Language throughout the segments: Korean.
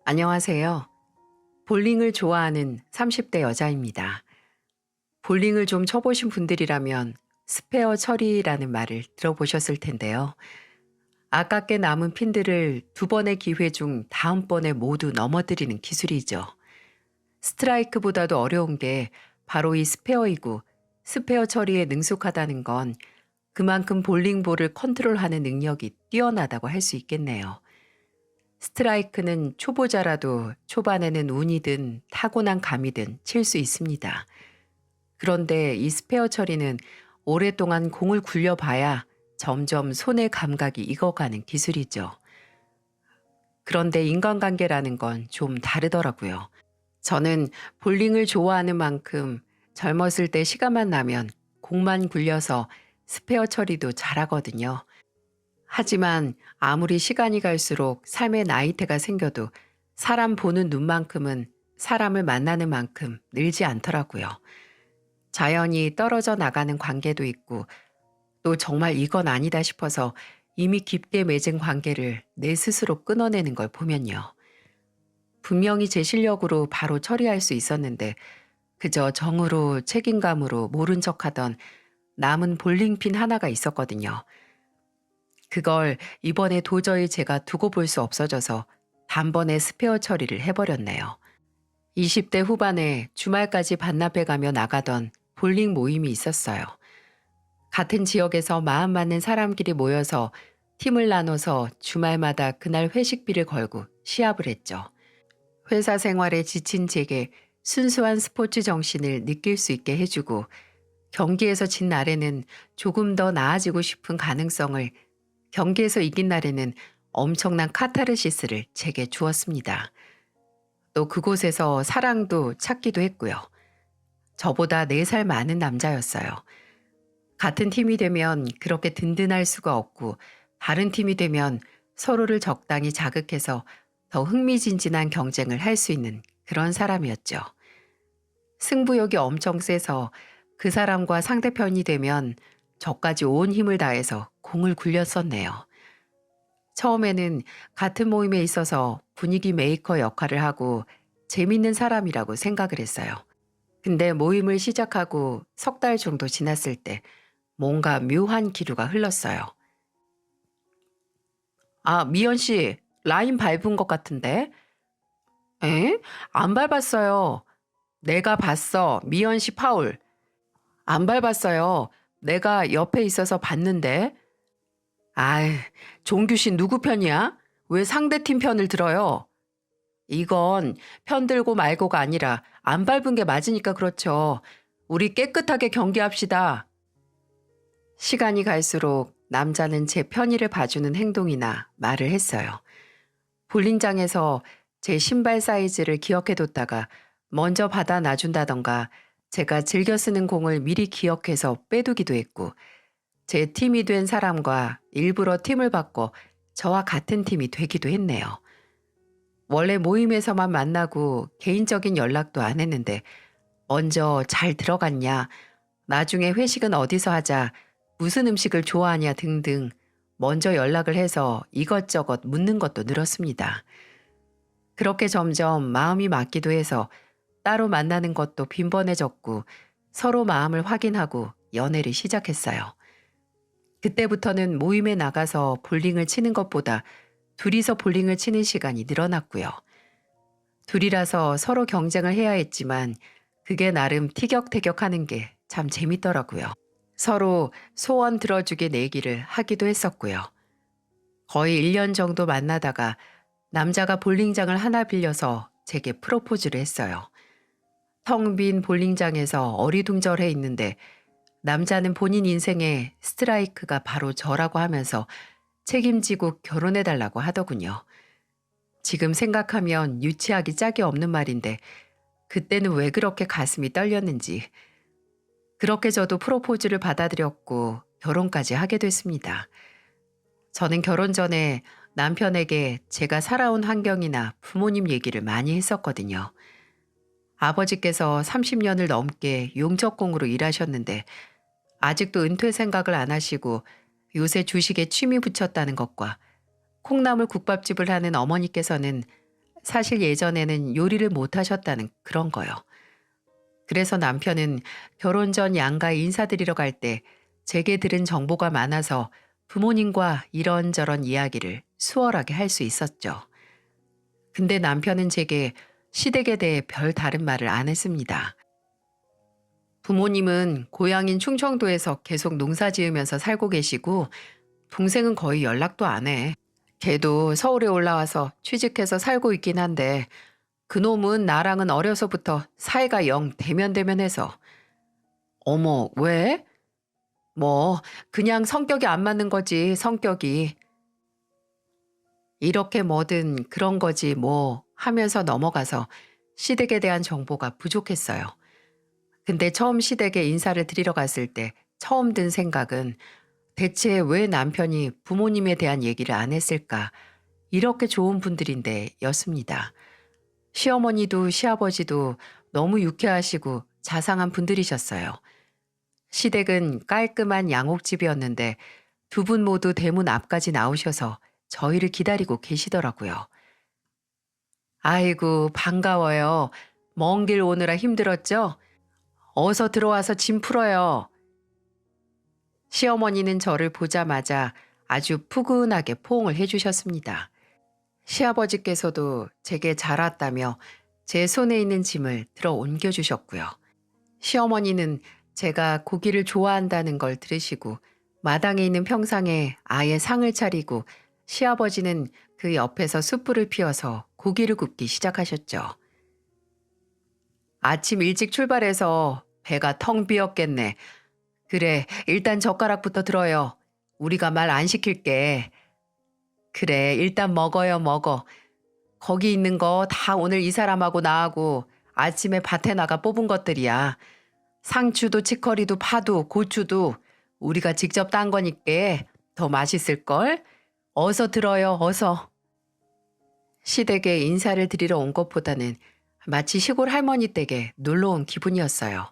안녕하세요. 볼링을 좋아하는 30대 여자입니다. 볼링을 좀 쳐보신 분들이라면 스페어 처리라는 말을 들어보셨을 텐데요. 아깝게 남은 핀들을 두 번의 기회 중 다음번에 모두 넘어뜨리는 기술이죠. 스트라이크보다도 어려운 게 바로 이 스페어이고, 스페어 처리에 능숙하다는 건 그만큼 볼링볼을 컨트롤하는 능력이 뛰어나다고 할 수 있겠네요. 스트라이크는 초보자라도 초반에는 운이든 타고난 감이든 칠 수 있습니다. 그런데 이 스페어 처리는 오랫동안 공을 굴려봐야 점점 손의 감각이 익어가는 기술이죠. 그런데 인간관계라는 건 좀 다르더라고요. 저는 볼링을 좋아하는 만큼 젊었을 때 시간만 나면 공만 굴려서 스페어 처리도 잘하거든요. 하지만 아무리 시간이 갈수록 삶의 나이테가 생겨도 사람 보는 눈만큼은 사람을 만나는 만큼 늘지 않더라고요. 자연히 떨어져 나가는 관계도 있고 또 정말 이건 아니다 싶어서 이미 깊게 맺은 관계를 내 스스로 끊어내는 걸 보면요. 분명히 제 실력으로 바로 처리할 수 있었는데 그저 정으로 책임감으로 모른 척하던 남은 볼링핀 하나가 있었거든요. 그걸 이번에 도저히 제가 두고 볼 수 없어져서 단번에 스페어 처리를 해버렸네요. 20대 후반에 주말까지 반납해가며 나가던 볼링 모임이 있었어요. 같은 지역에서 마음 맞는 사람끼리 모여서 팀을 나눠서 주말마다 그날 회식비를 걸고 시합을 했죠. 회사 생활에 지친 제게 순수한 스포츠 정신을 느낄 수 있게 해주고 경기에서 진 날에는 조금 더 나아지고 싶은 가능성을, 경기에서 이긴 날에는 엄청난 카타르시스를 제게 주었습니다. 또 그곳에서 사랑도 찾기도 했고요. 저보다 4살 많은 남자였어요. 같은 팀이 되면 그렇게 든든할 수가 없고 다른 팀이 되면 서로를 적당히 자극해서 더 흥미진진한 경쟁을 할 수 있는 그런 사람이었죠. 승부욕이 엄청 세서 그 사람과 상대편이 되면 저까지 온 힘을 다해서 공을 굴렸었네요. 처음에는 같은 모임에 있어서 분위기 메이커 역할을 하고 재밌는 사람이라고 생각을 했어요. 근데 모임을 시작하고 석 달 정도 지났을 때 뭔가 묘한 기류가 흘렀어요. 아, 미연 씨, 라인 밟은 것 같은데? 에? 안 밟았어요. 내가 봤어. 미연 씨 파울. 안 밟았어요. 내가 옆에 있어서 봤는데. 아이, 종규 씨 누구 편이야? 왜 상대팀 편을 들어요? 이건 편 들고 말고가 아니라 안 밟은 게 맞으니까 그렇죠. 우리 깨끗하게 경기합시다. 시간이 갈수록 남자는 제 편의를 봐주는 행동이나 말을 했어요. 볼링장에서 제 신발 사이즈를 기억해뒀다가 먼저 받아 놔준다던가 제가 즐겨 쓰는 공을 미리 기억해서 빼두기도 했고 제 팀이 된 사람과 일부러 팀을 바꿔 저와 같은 팀이 되기도 했네요. 원래 모임에서만 만나고 개인적인 연락도 안 했는데 먼저 잘 들어갔냐, 나중에 회식은 어디서 하자, 무슨 음식을 좋아하냐 등등 먼저 연락을 해서 이것저것 묻는 것도 늘었습니다. 그렇게 점점 마음이 맞기도 해서 따로 만나는 것도 빈번해졌고 서로 마음을 확인하고 연애를 시작했어요. 그때부터는 모임에 나가서 볼링을 치는 것보다 둘이서 볼링을 치는 시간이 늘어났고요. 둘이라서 서로 경쟁을 해야 했지만 그게 나름 티격태격하는 게 참 재밌더라고요. 서로 소원 들어주게 내기를 하기도 했었고요. 거의 1년 정도 만나다가 남자가 볼링장을 하나 빌려서 제게 프로포즈를 했어요. 텅 빈 볼링장에서 어리둥절해 있는데 남자는 본인 인생의 스트라이크가 바로 저라고 하면서 책임지고 결혼해달라고 하더군요. 지금 생각하면 유치하기 짝이 없는 말인데 그때는 왜 그렇게 가슴이 떨렸는지. 그렇게 저도 프로포즈를 받아들였고 결혼까지 하게 됐습니다. 저는 결혼 전에 남편에게 제가 살아온 환경이나 부모님 얘기를 많이 했었거든요. 아버지께서 30년을 넘게 용접공으로 일하셨는데 아직도 은퇴 생각을 안 하시고 요새 주식에 취미 붙였다는 것과 콩나물 국밥집을 하는 어머니께서는 사실 예전에는 요리를 못 하셨다는 그런 거요. 그래서 남편은 결혼 전 양가에 인사드리러 갈 때 제게 들은 정보가 많아서 부모님과 이런저런 이야기를 수월하게 할 수 있었죠. 근데 남편은 제게 시댁에 대해 별 다른 말을 안 했습니다. 부모님은 고향인 충청도에서 계속 농사 지으면서 살고 계시고 동생은 거의 연락도 안 해. 걔도 서울에 올라와서 취직해서 살고 있긴 한데 그놈은 나랑은 어려서부터 사이가 영 대면대면해서. 어머, 왜? 뭐, 그냥 성격이 안 맞는 거지, 성격이. 이렇게 뭐든 그런 거지, 뭐, 하면서 넘어가서 시댁에 대한 정보가 부족했어요. 근데 처음 시댁에 인사를 드리러 갔을 때 처음 든 생각은 대체 왜 남편이 부모님에 대한 얘기를 안 했을까? 이렇게 좋은 분들인데 였습니다. 시어머니도 시아버지도 너무 유쾌하시고 자상한 분들이셨어요. 시댁은 깔끔한 양옥집이었는데 두 분 모두 대문 앞까지 나오셔서 저희를 기다리고 계시더라고요. 아이고, 반가워요. 먼 길 오느라 힘들었죠? 어서 들어와서 짐 풀어요. 시어머니는 저를 보자마자 아주 푸근하게 포옹을 해주셨습니다. 시아버지께서도 제게 잘 왔다며 제 손에 있는 짐을 들어 옮겨주셨고요. 시어머니는 제가 고기를 좋아한다는 걸 들으시고 마당에 있는 평상에 아예 상을 차리고 시아버지는 그 옆에서 숯불을 피워서 고기를 굽기 시작하셨죠. 아침 일찍 출발해서 배가 텅 비었겠네. 그래, 일단 젓가락부터 들어요. 우리가 말 안 시킬게. 그래, 일단 먹어요, 먹어. 거기 있는 거 다 오늘 이 사람하고 나하고 아침에 밭에 나가 뽑은 것들이야. 상추도 치커리도 파도 고추도 우리가 직접 딴 거니까 더 맛있을걸? 어서 들어요, 어서. 시댁에 인사를 드리러 온 것보다는 마치 시골 할머니 댁에 놀러 온 기분이었어요.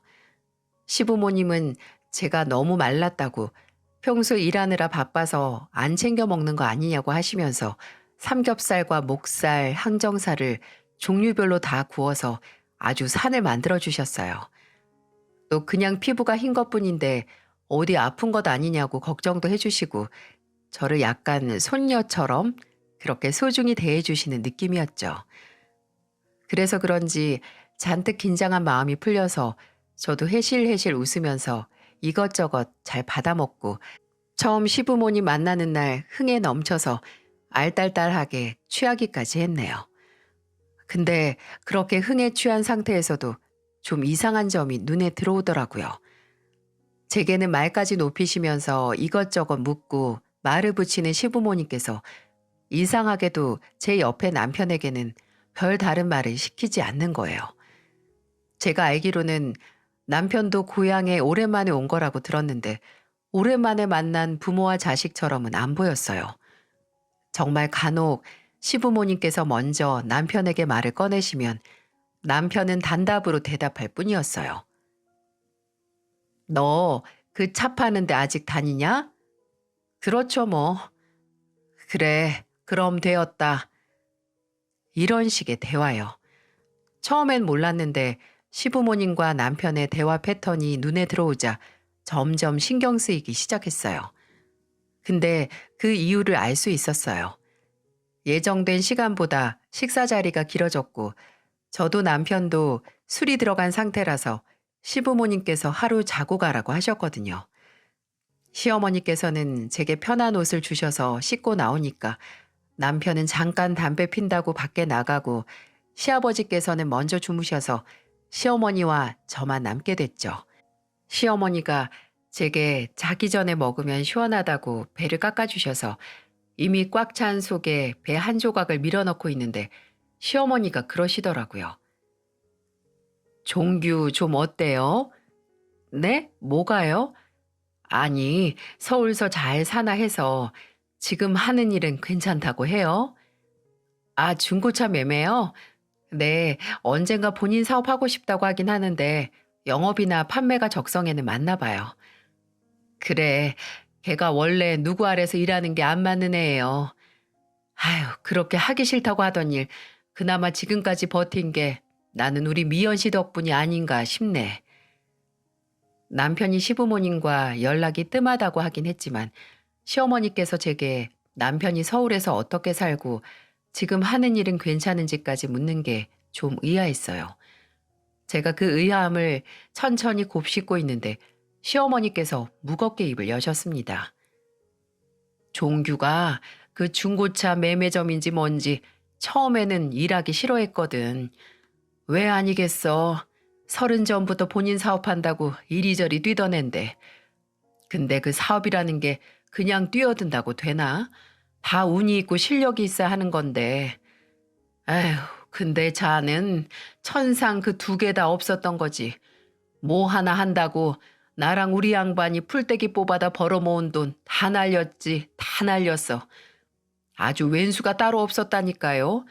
시부모님은 제가 너무 말랐다고 평소 일하느라 바빠서 안 챙겨 먹는 거 아니냐고 하시면서 삼겹살과 목살, 항정살을 종류별로 다 구워서 아주 산을 만들어 주셨어요. 또 그냥 피부가 흰 것뿐인데 어디 아픈 것 아니냐고 걱정도 해주시고 저를 약간 손녀처럼 그렇게 소중히 대해주시는 느낌이었죠. 그래서 그런지 잔뜩 긴장한 마음이 풀려서 저도 해실해실 웃으면서 이것저것 잘 받아먹고 처음 시부모님 만나는 날 흥에 넘쳐서 알딸딸하게 취하기까지 했네요. 근데 그렇게 흥에 취한 상태에서도 좀 이상한 점이 눈에 들어오더라고요. 제게는 말까지 높이시면서 이것저것 묻고 말을 붙이는 시부모님께서 이상하게도 제 옆에 남편에게는 별 다른 말을 시키지 않는 거예요. 제가 알기로는 남편도 고향에 오랜만에 온 거라고 들었는데 오랜만에 만난 부모와 자식처럼은 안 보였어요. 정말 간혹 시부모님께서 먼저 남편에게 말을 꺼내시면 남편은 단답으로 대답할 뿐이었어요. 너 그 차 파는데 아직 다니냐? 그렇죠 뭐. 그래, 그럼 되었다. 이런 식의 대화요. 처음엔 몰랐는데 시부모님과 남편의 대화 패턴이 눈에 들어오자 점점 신경 쓰이기 시작했어요. 근데 그 이유를 알 수 있었어요. 예정된 시간보다 식사 자리가 길어졌고 저도 남편도 술이 들어간 상태라서 시부모님께서 하루 자고 가라고 하셨거든요. 시어머니께서는 제게 편한 옷을 주셔서 씻고 나오니까 남편은 잠깐 담배 핀다고 밖에 나가고 시아버지께서는 먼저 주무셔서 시어머니와 저만 남게 됐죠. 시어머니가 제게 자기 전에 먹으면 시원하다고 배를 깎아주셔서 이미 꽉 찬 속에 배 한 조각을 밀어넣고 있는데 시어머니가 그러시더라고요. 종규 좀 어때요? 네? 뭐가요? 아니, 서울서 잘 사나 해서 지금 하는 일은 괜찮다고 해요. 아, 중고차 매매요? 네, 언젠가 본인 사업하고 싶다고 하긴 하는데 영업이나 판매가 적성에는 맞나 봐요. 그래, 걔가 원래 누구 아래서 일하는 게 안 맞는 애예요. 아유, 그렇게 하기 싫다고 하던 일 그나마 지금까지 버틴 게 나는 우리 미연 씨 덕분이 아닌가 싶네. 남편이 시부모님과 연락이 뜸하다고 하긴 했지만 시어머니께서 제게 남편이 서울에서 어떻게 살고 지금 하는 일은 괜찮은지까지 묻는 게 좀 의아했어요. 제가 그 의아함을 천천히 곱씹고 있는데 시어머니께서 무겁게 입을 여셨습니다. 종규가 그 중고차 매매점인지 뭔지 처음에는 일하기 싫어했거든. 왜 아니겠어. 30 전부터 본인 사업한다고 이리저리 뛰던 앤데. 근데 그 사업이라는 게 그냥 뛰어든다고 되나? 다 운이 있고 실력이 있어야 하는 건데. 에휴, 근데 자는 천상 그 2개 다 없었던 거지. 뭐 하나 한다고 나랑 우리 양반이 풀떼기 뽑아다 벌어모은 돈 다 날렸지. 다 날렸어. 아주 왼수가 따로 없었다니까요.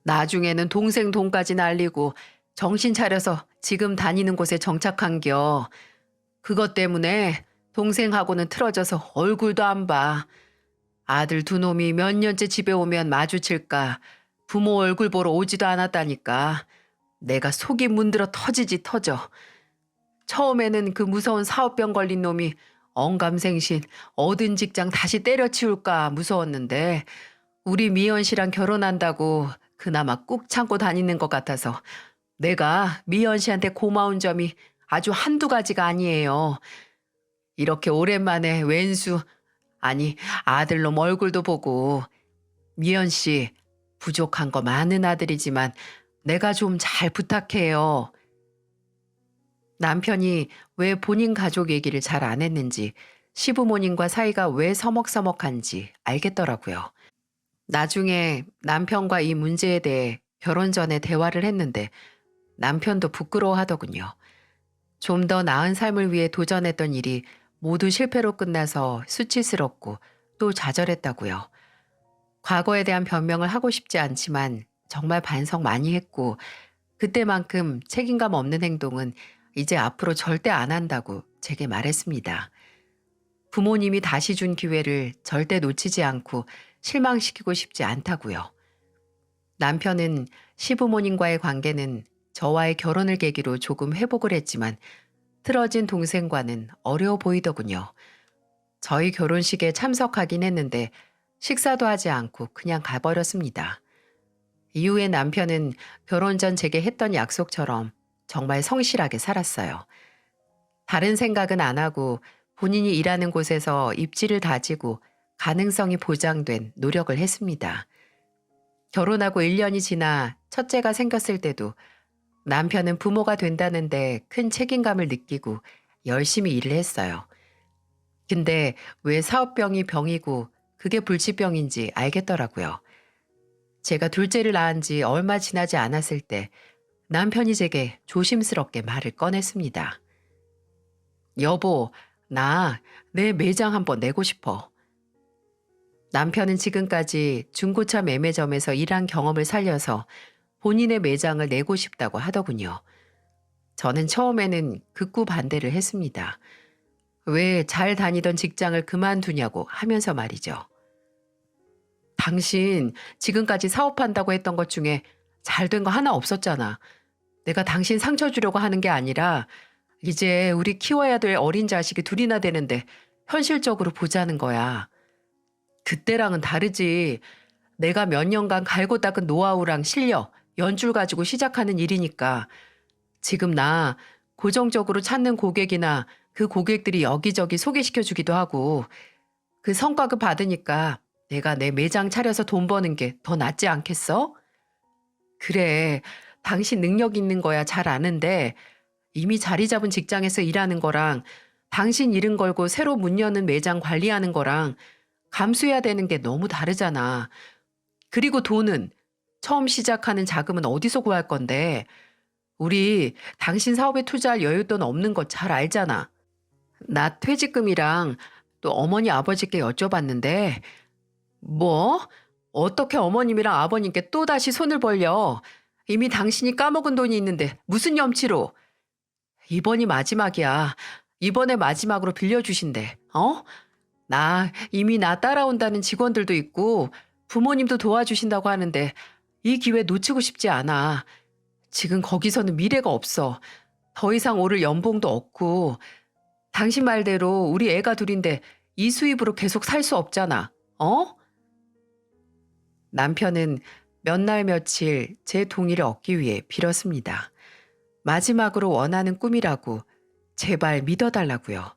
나중에는 동생 돈까지 날리고 정신 차려서 지금 다니는 곳에 정착한겨. 그것 때문에 동생하고는 틀어져서 얼굴도 안 봐. 아들 2놈이 몇 년째 집에 오면 마주칠까. 부모 얼굴 보러 오지도 않았다니까. 내가 속이 문드러 터지지 터져. 처음에는 그 무서운 사업병 걸린 놈이 언감생신 얻은 직장 다시 때려치울까 무서웠는데 우리 미연 씨랑 결혼한다고 그나마 꾹 참고 다니는 것 같아서 내가 미연 씨한테 고마운 점이 아주 한두 가지가 아니에요. 이렇게 오랜만에 왼수, 아니 아들놈 얼굴도 보고 미연 씨 부족한 거 많은 아들이지만 내가 좀 잘 부탁해요. 남편이 왜 본인 가족 얘기를 잘 안 했는지 시부모님과 사이가 왜 서먹서먹한지 알겠더라고요. 나중에 남편과 이 문제에 대해 결혼 전에 대화를 했는데 남편도 부끄러워하더군요. 좀 더 나은 삶을 위해 도전했던 일이 모두 실패로 끝나서 수치스럽고 또 좌절했다고요. 과거에 대한 변명을 하고 싶지 않지만 정말 반성 많이 했고 그때만큼 책임감 없는 행동은 이제 앞으로 절대 안 한다고 제게 말했습니다. 부모님이 다시 준 기회를 절대 놓치지 않고 실망시키고 싶지 않다고요. 남편은 시부모님과의 관계는 저와의 결혼을 계기로 조금 회복을 했지만 틀어진 동생과는 어려워 보이더군요. 저희 결혼식에 참석하긴 했는데 식사도 하지 않고 그냥 가버렸습니다. 이후에 남편은 결혼 전 제게 했던 약속처럼 정말 성실하게 살았어요. 다른 생각은 안 하고 본인이 일하는 곳에서 입지를 다지고 가능성이 보장된 노력을 했습니다. 결혼하고 1년이 지나 첫째가 생겼을 때도 남편은 부모가 된다는데 큰 책임감을 느끼고 열심히 일을 했어요. 근데 왜 사업병이 병이고 그게 불치병인지 알겠더라고요. 제가 둘째를 낳은 지 얼마 지나지 않았을 때 남편이 제게 조심스럽게 말을 꺼냈습니다. 여보, 나 내 매장 한번 내고 싶어. 남편은 지금까지 중고차 매매점에서 일한 경험을 살려서 본인의 매장을 내고 싶다고 하더군요. 저는 처음에는 극구 반대를 했습니다. 왜 잘 다니던 직장을 그만두냐고 하면서 말이죠. 당신 지금까지 사업한다고 했던 것 중에 잘 된 거 하나 없었잖아. 내가 당신 상처 주려고 하는 게 아니라 이제 우리 키워야 될 어린 자식이 2이나 되는데 현실적으로 보자는 거야. 그때랑은 다르지. 내가 몇 년간 갈고 닦은 노하우랑 실력, 연줄 가지고 시작하는 일이니까 지금 나 고정적으로 찾는 고객이나 그 고객들이 여기저기 소개시켜 주기도 하고 그 성과급 받으니까 내가 내 매장 차려서 돈 버는 게 더 낫지 않겠어? 그래, 당신 능력 있는 거야 잘 아는데 이미 자리 잡은 직장에서 일하는 거랑 당신 이름 걸고 새로 문 여는 매장 관리하는 거랑 감수해야 되는 게 너무 다르잖아. 그리고 돈은 처음 시작하는 자금은 어디서 구할 건데 우리 당신 사업에 투자할 여윳돈 없는 거 잘 알잖아. 나 퇴직금이랑 또 어머니 아버지께 여쭤봤는데 뭐? 어떻게 어머님이랑 아버님께 또다시 손을 벌려. 이미 당신이 까먹은 돈이 있는데 무슨 염치로. 이번이 마지막이야. 이번에 마지막으로 빌려주신대. 어? 나 이미 나 따라온다는 직원들도 있고 부모님도 도와주신다고 하는데 이 기회 놓치고 싶지 않아. 지금 거기서는 미래가 없어. 더 이상 오를 연봉도 없고, 당신 말대로 우리 애가 둘인데 이 수입으로 계속 살 수 없잖아. 어? 남편은 몇 날 며칠 제 동의를 얻기 위해 빌었습니다. 마지막으로 원하는 꿈이라고 제발 믿어달라고요.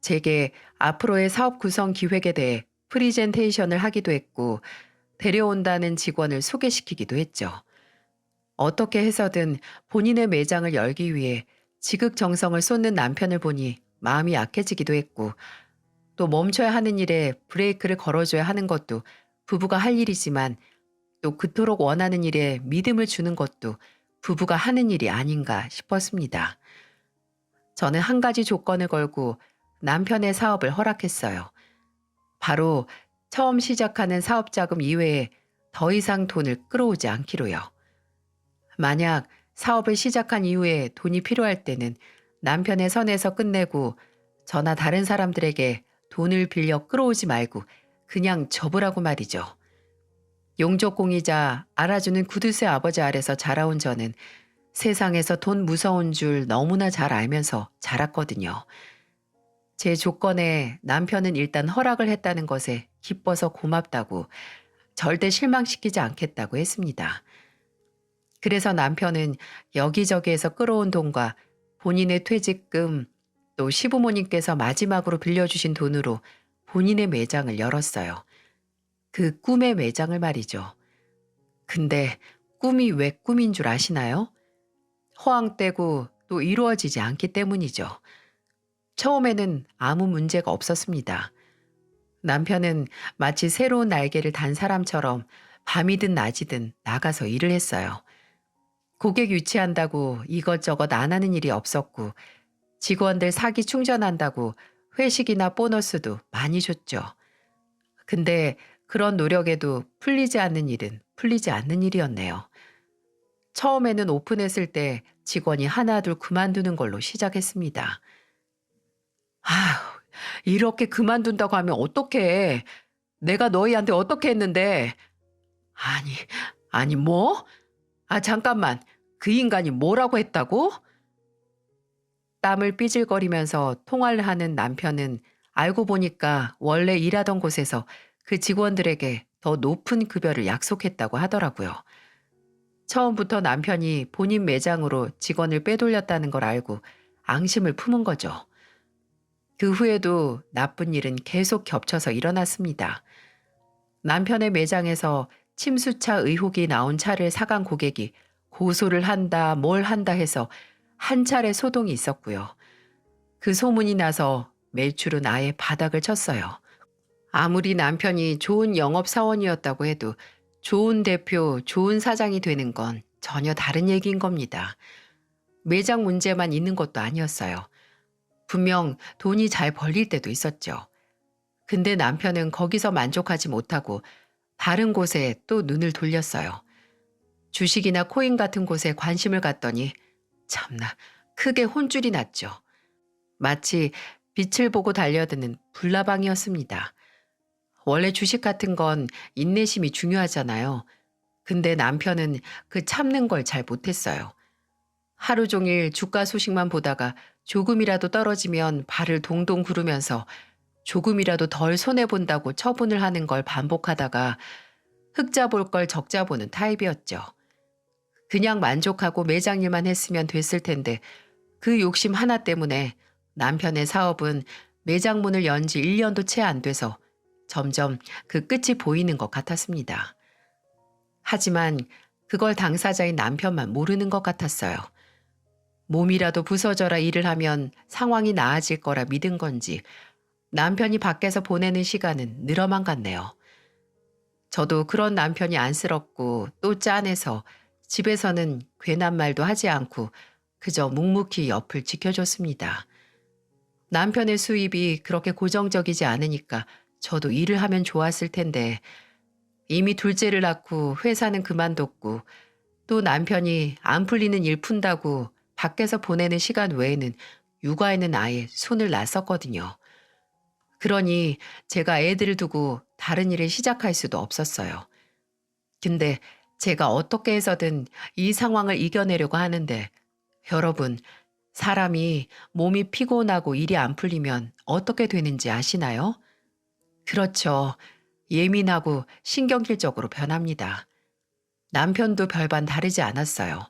제게 앞으로의 사업 구성 기획에 대해 프리젠테이션을 하기도 했고 데려온다는 직원을 소개시키기도 했죠. 어떻게 해서든 본인의 매장을 열기 위해 지극정성을 쏟는 남편을 보니 마음이 약해지기도 했고 또 멈춰야 하는 일에 브레이크를 걸어줘야 하는 것도 부부가 할 일이지만 또 그토록 원하는 일에 믿음을 주는 것도 부부가 하는 일이 아닌가 싶었습니다. 저는 한 가지 조건을 걸고 남편의 사업을 허락했어요. 바로 처음 시작하는 사업 자금 이외에 더 이상 돈을 끌어오지 않기로요. 만약 사업을 시작한 이후에 돈이 필요할 때는 남편의 선에서 끝내고 저나 다른 사람들에게 돈을 빌려 끌어오지 말고 그냥 접으라고 말이죠. 용족공이자 알아주는 구두쇠 아버지 아래서 자라온 저는 세상에서 돈 무서운 줄 너무나 잘 알면서 자랐거든요. 제 조건에 남편은 일단 허락을 했다는 것에 기뻐서 고맙다고 절대 실망시키지 않겠다고 했습니다. 그래서 남편은 여기저기에서 끌어온 돈과 본인의 퇴직금 또 시부모님께서 마지막으로 빌려주신 돈으로 본인의 매장을 열었어요. 그 꿈의 매장을 말이죠. 근데 꿈이 왜 꿈인 줄 아시나요? 허황되고 또 이루어지지 않기 때문이죠. 처음에는 아무 문제가 없었습니다. 남편은 마치 새로운 날개를 단 사람처럼 밤이든 낮이든 나가서 일을 했어요. 고객 유치한다고 이것저것 안 하는 일이 없었고 직원들 사기 충전한다고 회식이나 보너스도 많이 줬죠. 근데 그런 노력에도 풀리지 않는 일은 풀리지 않는 일이었네요. 처음에는 오픈했을 때 직원이 하나둘 그만두는 걸로 시작했습니다. 아휴, 이렇게 그만둔다고 하면 어떡해. 내가 너희한테 어떻게 했는데. 아니, 아니 뭐? 아 잠깐만. 그 인간이 뭐라고 했다고? 땀을 삐질거리면서 통화를 하는 남편은 알고 보니까 원래 일하던 곳에서 그 직원들에게 더 높은 급여를 약속했다고 하더라고요. 처음부터 남편이 본인 매장으로 직원을 빼돌렸다는 걸 알고 앙심을 품은 거죠. 그 후에도 나쁜 일은 계속 겹쳐서 일어났습니다. 남편의 매장에서 침수차 의혹이 나온 차를 사간 고객이 고소를 한다, 뭘 한다 해서 한 차례 소동이 있었고요. 그 소문이 나서 매출은 아예 바닥을 쳤어요. 아무리 남편이 좋은 영업사원이었다고 해도 좋은 대표, 좋은 사장이 되는 건 전혀 다른 얘기인 겁니다. 매장 문제만 있는 것도 아니었어요. 분명 돈이 잘 벌릴 때도 있었죠. 근데 남편은 거기서 만족하지 못하고 다른 곳에 또 눈을 돌렸어요. 주식이나 코인 같은 곳에 관심을 갖더니 참나 크게 혼쭐이 났죠. 마치 빛을 보고 달려드는 불나방이었습니다. 원래 주식 같은 건 인내심이 중요하잖아요. 근데 남편은 그 참는 걸 잘 못했어요. 하루 종일 주가 소식만 보다가 조금이라도 떨어지면 발을 동동 구르면서 조금이라도 덜 손해본다고 처분을 하는 걸 반복하다가 흑자 볼 걸 적자 보는 타입이었죠. 그냥 만족하고 매장 일만 했으면 됐을 텐데 그 욕심 하나 때문에 남편의 사업은 매장 문을 연 지 1년도 채 안 돼서 점점 그 끝이 보이는 것 같았습니다. 하지만 그걸 당사자인 남편만 모르는 것 같았어요. 몸이라도 부서져라 일을 하면 상황이 나아질 거라 믿은 건지 남편이 밖에서 보내는 시간은 늘어만 갔네요. 저도 그런 남편이 안쓰럽고 또 짠해서 집에서는 괜한 말도 하지 않고 그저 묵묵히 옆을 지켜줬습니다. 남편의 수입이 그렇게 고정적이지 않으니까 저도 일을 하면 좋았을 텐데 이미 둘째를 낳고 회사는 그만뒀고 또 남편이 안 풀리는 일 푼다고 밖에서 보내는 시간 외에는 육아에는 아예 손을 놨었거든요. 그러니 제가 애들을 두고 다른 일을 시작할 수도 없었어요. 근데 제가 어떻게 해서든 이 상황을 이겨내려고 하는데, 여러분, 사람이 몸이 피곤하고 일이 안 풀리면 어떻게 되는지 아시나요? 그렇죠. 예민하고 신경질적으로 변합니다. 남편도 별반 다르지 않았어요.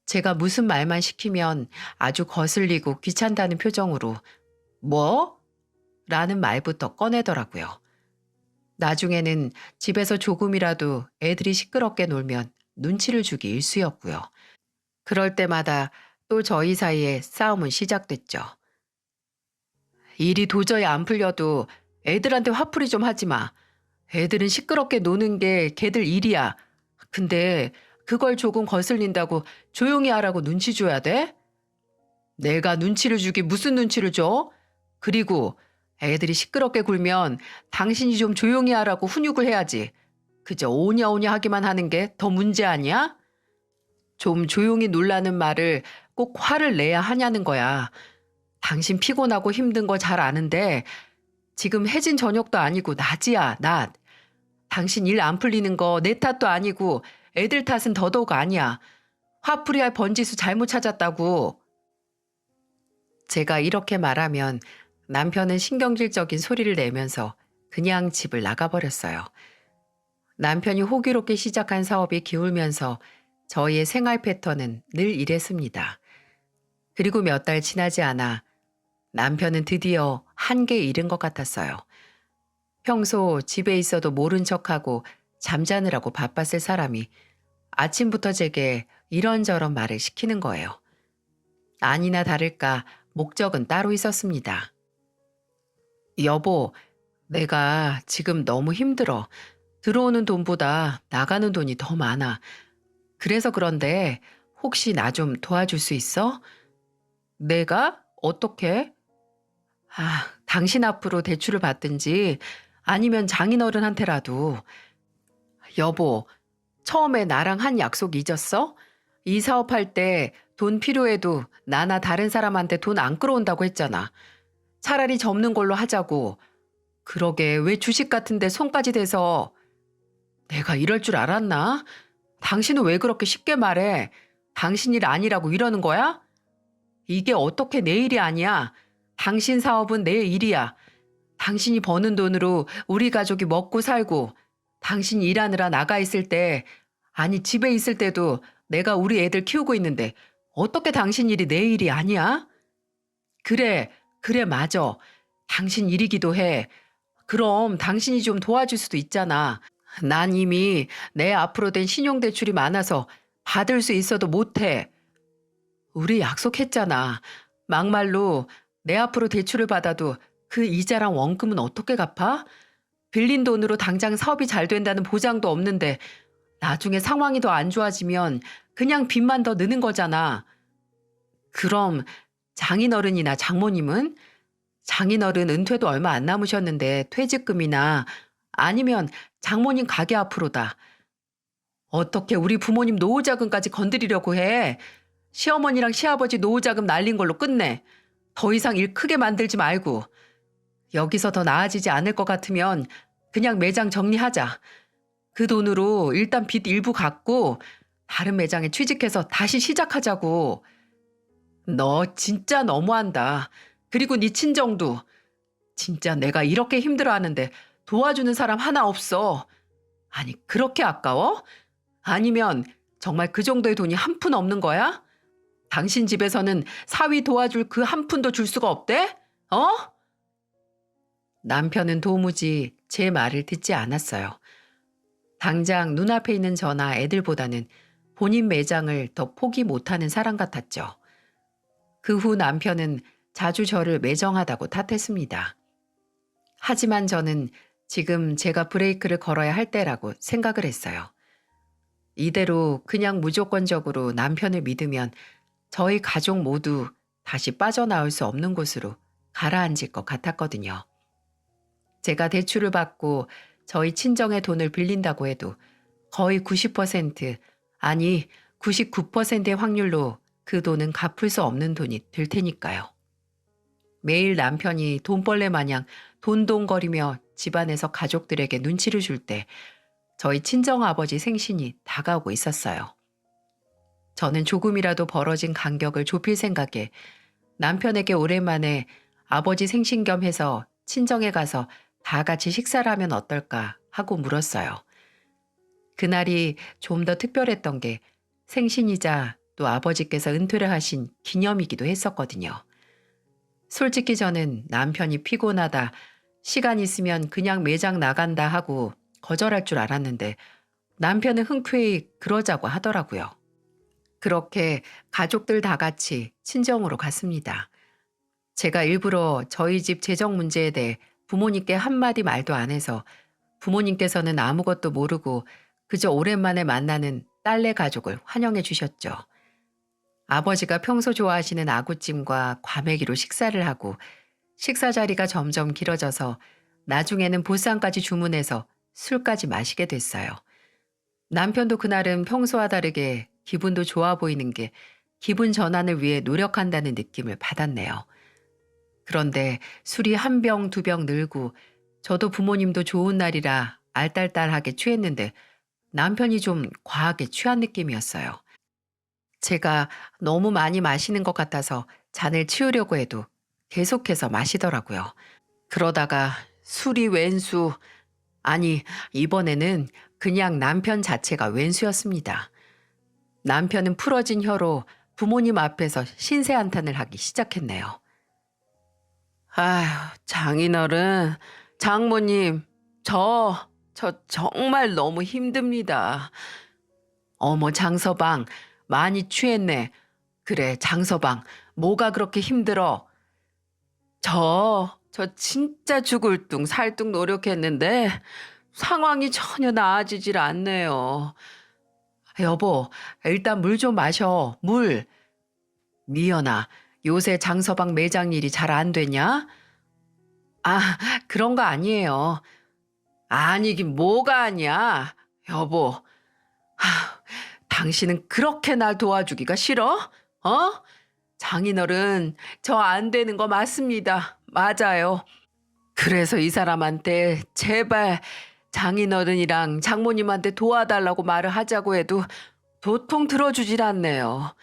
제가 무슨 말만 시키면 아주 거슬리고 귀찮다는 표정으로 뭐? 라는 말부터 꺼내더라고요. 나중에는 집에서 조금이라도 애들이 시끄럽게 놀면 눈치를 주기 일쑤였고요. 그럴 때마다 또 저희 사이에 싸움은 시작됐죠. 일이 도저히 안 풀려도 애들한테 화풀이 좀 하지 마. 애들은 시끄럽게 노는 게 걔들 일이야. 근데 그걸 조금 거슬린다고 조용히 하라고 눈치 줘야 돼? 내가 눈치를 주기 무슨 눈치를 줘? 그리고 애들이 시끄럽게 굴면 당신이 좀 조용히 하라고 훈육을 해야지. 그저 오냐오냐 하기만 하는 게 더 문제 아니야? 좀 조용히 놀라는 말을 꼭 화를 내야 하냐는 거야. 당신 피곤하고 힘든 거 잘 아는데 지금 해진 저녁도 아니고 낮이야, 낮. 당신 일 안 풀리는 거 내 탓도 아니고 애들 탓은 더더욱 아니야. 화풀이할 번지수 잘못 찾았다고. 제가 이렇게 말하면 남편은 신경질적인 소리를 내면서 그냥 집을 나가버렸어요. 남편이 호기롭게 시작한 사업이 기울면서 저희의 생활 패턴은 늘 이랬습니다. 그리고 몇 달 지나지 않아 남편은 드디어 한계에 이른 것 같았어요. 평소 집에 있어도 모른 척하고 잠자느라고 바빴을 사람이 아침부터 제게 이런저런 말을 시키는 거예요. 아니나 다를까 목적은 따로 있었습니다. 여보, 내가 지금 너무 힘들어. 들어오는 돈보다 나가는 돈이 더 많아. 그래서 그런데 혹시 나 좀 도와줄 수 있어? 내가? 어떻게? 당신 앞으로 대출을 받든지 아니면 장인어른한테라도. 여보, 처음에 나랑 한 약속 잊었어? 이 사업할 때 돈 필요해도 나나 다른 사람한테 돈 안 끌어온다고 했잖아. 차라리 접는 걸로 하자고. 그러게 왜 주식 같은데 손까지 대서. 내가 이럴 줄 알았나? 당신은 왜 그렇게 쉽게 말해? 당신 일 아니라고 이러는 거야? 이게 어떻게 내 일이 아니야? 당신 사업은 내 일이야. 당신이 버는 돈으로 우리 가족이 먹고 살고, 당신이 일하느라 나가 있을 때, 아니 집에 있을 때도 내가 우리 애들 키우고 있는데 어떻게 당신 일이 내 일이 아니야? 그래, 그래 맞아. 당신 일이기도 해. 그럼 당신이 좀 도와줄 수도 있잖아. 난 이미 내 앞으로 된 신용대출이 많아서 받을 수 있어도 못해. 우리 약속했잖아. 막말로 내 앞으로 대출을 받아도 그 이자랑 원금은 어떻게 갚아? 빌린 돈으로 당장 사업이 잘 된다는 보장도 없는데 나중에 상황이 더 안 좋아지면 그냥 빚만 더 느는 거잖아. 그럼 장인어른이나 장모님은? 장인어른 은퇴도 얼마 안 남으셨는데 퇴직금이나 아니면 장모님 가게 앞으로다. 어떻게 우리 부모님 노후자금까지 건드리려고 해? 시어머니랑 시아버지 노후자금 날린 걸로 끝내. 더 이상 일 크게 만들지 말고. 여기서 더 나아지지 않을 것 같으면 그냥 매장 정리하자. 그 돈으로 일단 빚 일부 갚고 다른 매장에 취직해서 다시 시작하자고. 너 진짜 너무한다. 그리고 네 친정도. 진짜 내가 이렇게 힘들어하는데 도와주는 사람 하나 없어. 아니 그렇게 아까워? 아니면 정말 그 정도의 돈이 한 푼 없는 거야? 당신 집에서는 사위 도와줄 그 한 푼도 줄 수가 없대? 어? 남편은 도무지 제 말을 듣지 않았어요. 당장 눈앞에 있는 저나 애들보다는 본인 매장을 더 포기 못하는 사람 같았죠. 그 후 남편은 자주 저를 매정하다고 탓했습니다. 하지만 저는 지금 제가 브레이크를 걸어야 할 때라고 생각을 했어요. 이대로 그냥 무조건적으로 남편을 믿으면 저희 가족 모두 다시 빠져나올 수 없는 곳으로 가라앉을 것 같았거든요. 제가 대출을 받고 저희 친정의 돈을 빌린다고 해도 거의 90% 아니 99%의 확률로 그 돈은 갚을 수 없는 돈이 될 테니까요. 매일 남편이 돈벌레 마냥 돈돈거리며 집안에서 가족들에게 눈치를 줄 때 저희 친정아버지 생신이 다가오고 있었어요. 저는 조금이라도 벌어진 간격을 좁힐 생각에 남편에게 오랜만에 아버지 생신 겸 해서 친정에 가서 다 같이 식사를 하면 어떨까 하고 물었어요. 그날이 좀 더 특별했던 게 생신이자 또 아버지께서 은퇴를 하신 기념이기도 했었거든요. 솔직히 저는 남편이 피곤하다, 시간 있으면 그냥 매장 나간다 하고 거절할 줄 알았는데 남편은 흔쾌히 그러자고 하더라고요. 그렇게 가족들 다 같이 친정으로 갔습니다. 제가 일부러 저희 집 재정 문제에 대해 부모님께 한마디 말도 안 해서 부모님께서는 아무것도 모르고 그저 오랜만에 만나는 딸네 가족을 환영해 주셨죠. 아버지가 평소 좋아하시는 아구찜과 과메기로 식사를 하고 식사 자리가 점점 길어져서 나중에는 보쌈까지 주문해서 술까지 마시게 됐어요. 남편도 그날은 평소와 다르게 기분도 좋아 보이는 게 기분 전환을 위해 노력한다는 느낌을 받았네요. 그런데 술이 한 병, 두 병 늘고 저도 부모님도 좋은 날이라 알딸딸하게 취했는데 남편이 좀 과하게 취한 느낌이었어요. 제가 너무 많이 마시는 것 같아서 잔을 치우려고 해도 계속해서 마시더라고요. 그러다가 술이 웬수, 아니, 이번에는 그냥 남편 자체가 웬수였습니다. 남편은 풀어진 혀로 부모님 앞에서 신세 한탄을 하기 시작했네요. 아휴, 장인어른, 장모님, 저 정말 너무 힘듭니다. 어머, 장서방, 많이 취했네. 그래, 장서방, 뭐가 그렇게 힘들어? 저 진짜 죽을 둥 살둥 노력했는데 상황이 전혀 나아지질 않네요. 여보, 일단 물 좀 마셔, 물. 미연아, 요새 장서방 매장 일이 잘 안 되냐? 아, 그런 거 아니에요. 아니긴 뭐가 아니야. 여보, 당신은 그렇게 날 도와주기가 싫어? 어? 장인어른, 저 안 되는 거 맞습니다. 맞아요. 그래서 이 사람한테 제발 장인어른이랑 장모님한테 도와달라고 말을 하자고 해도 도통 들어주질 않네요.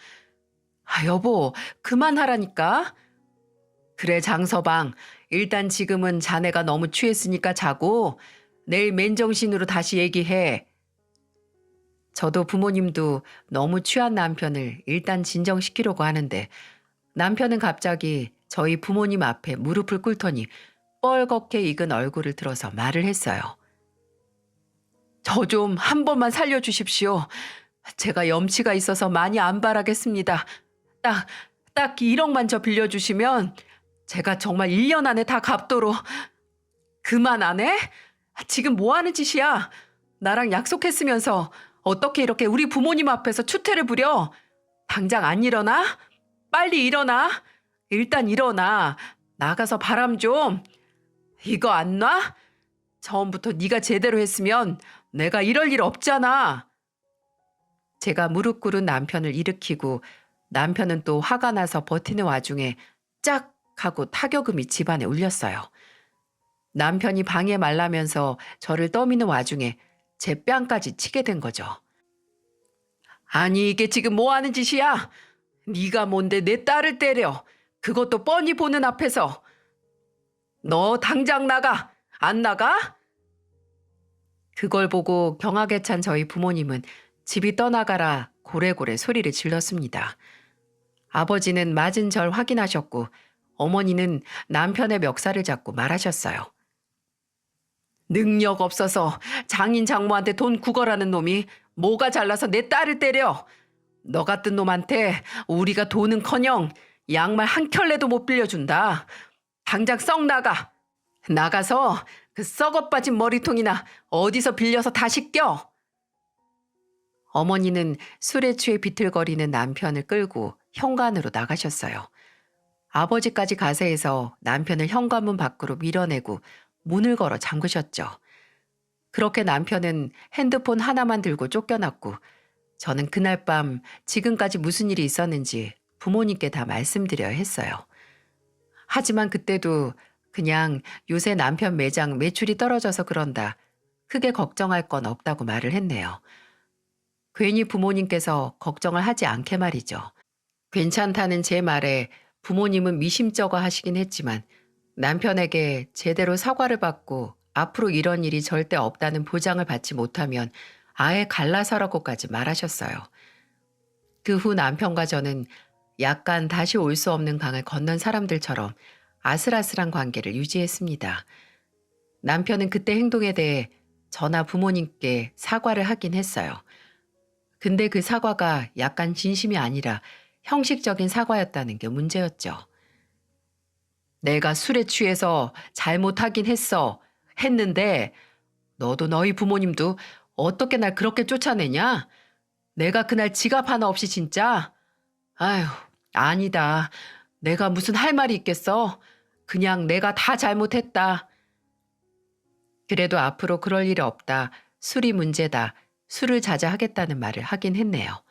아, 여보, 그만하라니까. 그래, 장서방. 일단 지금은 자네가 너무 취했으니까 자고 내일 맨정신으로 다시 얘기해. 저도 부모님도 너무 취한 남편을 일단 진정시키려고 하는데 남편은 갑자기 저희 부모님 앞에 무릎을 꿇더니 뻘겋게 익은 얼굴을 들어서 말을 했어요. 저 좀 한 번만 살려주십시오. 제가 염치가 있어서 많이 안 바라겠습니다. 딱 1억만 저 빌려주시면 제가 정말 1년 안에 다 갚도록. 그만 안 해? 지금 뭐 하는 짓이야? 나랑 약속했으면서 어떻게 이렇게 우리 부모님 앞에서 추태를 부려? 당장 안 일어나? 빨리 일어나. 일단 일어나. 나가서 바람 좀. 이거 안 놔? 처음부터 네가 제대로 했으면 내가 이럴 일 없잖아. 제가 무릎 꿇은 남편을 일으키고 남편은 또 화가 나서 버티는 와중에 짝 하고 타격음이 집안에 울렸어요. 남편이 방에 말라면서 저를 떠미는 와중에 제 뺨까지 치게 된 거죠. 아니 이게 지금 뭐 하는 짓이야? 네가 뭔데 내 딸을 때려. 그것도 뻔히 보는 앞에서. 너 당장 나가. 안 나가? 그걸 보고 경악에 찬 저희 부모님은 집이 떠나가라 고래고래 소리를 질렀습니다. 아버지는 맞은 절 확인하셨고 어머니는 남편의 멱살을 잡고 말하셨어요. 능력 없어서 장인 장모한테 돈 구걸하는 놈이 뭐가 잘나서 내 딸을 때려. 너 같은 놈한테 우리가 돈은커녕 양말 한 켤레도 못 빌려준다. 당장 썩 나가. 나가서 그 썩어 빠진 머리통이나 어디서 빌려서 다 씻겨. 어머니는 술에 취해 비틀거리는 남편을 끌고 현관으로 나가셨어요. 아버지까지 가세해서 남편을 현관문 밖으로 밀어내고 문을 걸어 잠그셨죠. 그렇게 남편은 핸드폰 하나만 들고 쫓겨났고 저는 그날 밤 지금까지 무슨 일이 있었는지 부모님께 다 말씀드려야 했어요. 하지만 그때도 그냥 요새 남편 매장 매출이 떨어져서 그런다. 크게 걱정할 건 없다고 말을 했네요. 괜히 부모님께서 걱정을 하지 않게 말이죠. 괜찮다는 제 말에 부모님은 미심쩍어 하시긴 했지만 남편에게 제대로 사과를 받고 앞으로 이런 일이 절대 없다는 보장을 받지 못하면 아예 갈라서라고까지 말하셨어요. 그 후 남편과 저는 약간 다시 올 수 없는 강을 건넌 사람들처럼 아슬아슬한 관계를 유지했습니다. 남편은 그때 행동에 대해 저나 부모님께 사과를 하긴 했어요. 근데 그 사과가 약간 진심이 아니라 형식적인 사과였다는 게 문제였죠. 내가 술에 취해서 잘못하긴 했는데 너도 너희 부모님도 어떻게 날 그렇게 쫓아내냐? 내가 그날 지갑 하나 없이 진짜? 아휴, 아니다. 내가 무슨 할 말이 있겠어? 그냥 내가 다 잘못했다. 그래도 앞으로 그럴 일 없다. 술이 문제다. 술을 자제하겠다는 말을 하긴 했네요.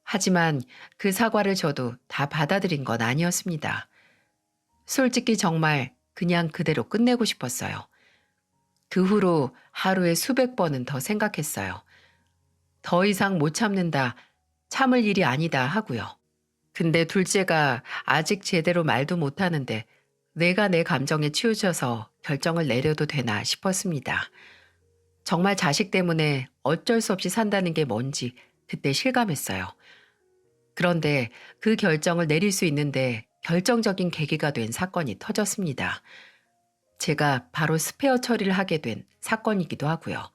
하지만 그 사과를 저도 다 받아들인 건 아니었습니다. 솔직히 정말 그냥 그대로 끝내고 싶었어요. 그 후로 하루에 수백 번은 더 생각했어요. 더 이상 못 참는다, 참을 일이 아니다 하고요. 근데 둘째가 아직 제대로 말도 못하는데 내가 내 감정에 치우쳐서 결정을 내려도 되나 싶었습니다. 정말 자식 때문에 어쩔 수 없이 산다는 게 뭔지 그때 실감했어요. 그런데 그 결정을 내릴 수 있는데 결정적인 계기가 된 사건이 터졌습니다. 제가 바로 스페어 처리를 하게 된 사건이기도 하고요.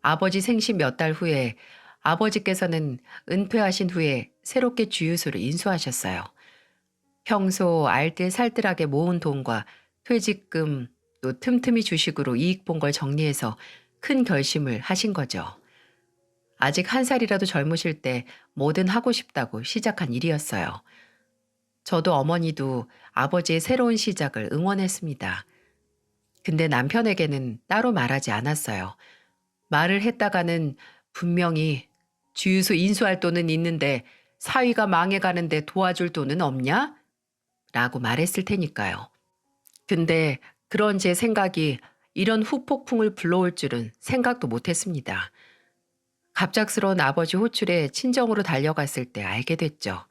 아버지 생신 몇 달 후에 아버지께서는 은퇴하신 후에 새롭게 주유소를 인수하셨어요. 평소 알뜰살뜰하게 모은 돈과 퇴직금 또 틈틈이 주식으로 이익 본 걸 정리해서 큰 결심을 하신 거죠. 아직 한 살이라도 젊으실 때 뭐든 하고 싶다고 시작한 일이었어요. 저도 어머니도 아버지의 새로운 시작을 응원했습니다. 근데 남편에게는 따로 말하지 않았어요. 말을 했다가는 분명히 주유소 인수할 돈은 있는데 사위가 망해가는데 도와줄 돈은 없냐? 라고 말했을 테니까요. 근데 그런 제 생각이 이런 후폭풍을 불러올 줄은 생각도 못했습니다. 갑작스러운 아버지 호출에 친정으로 달려갔을 때 알게 됐죠.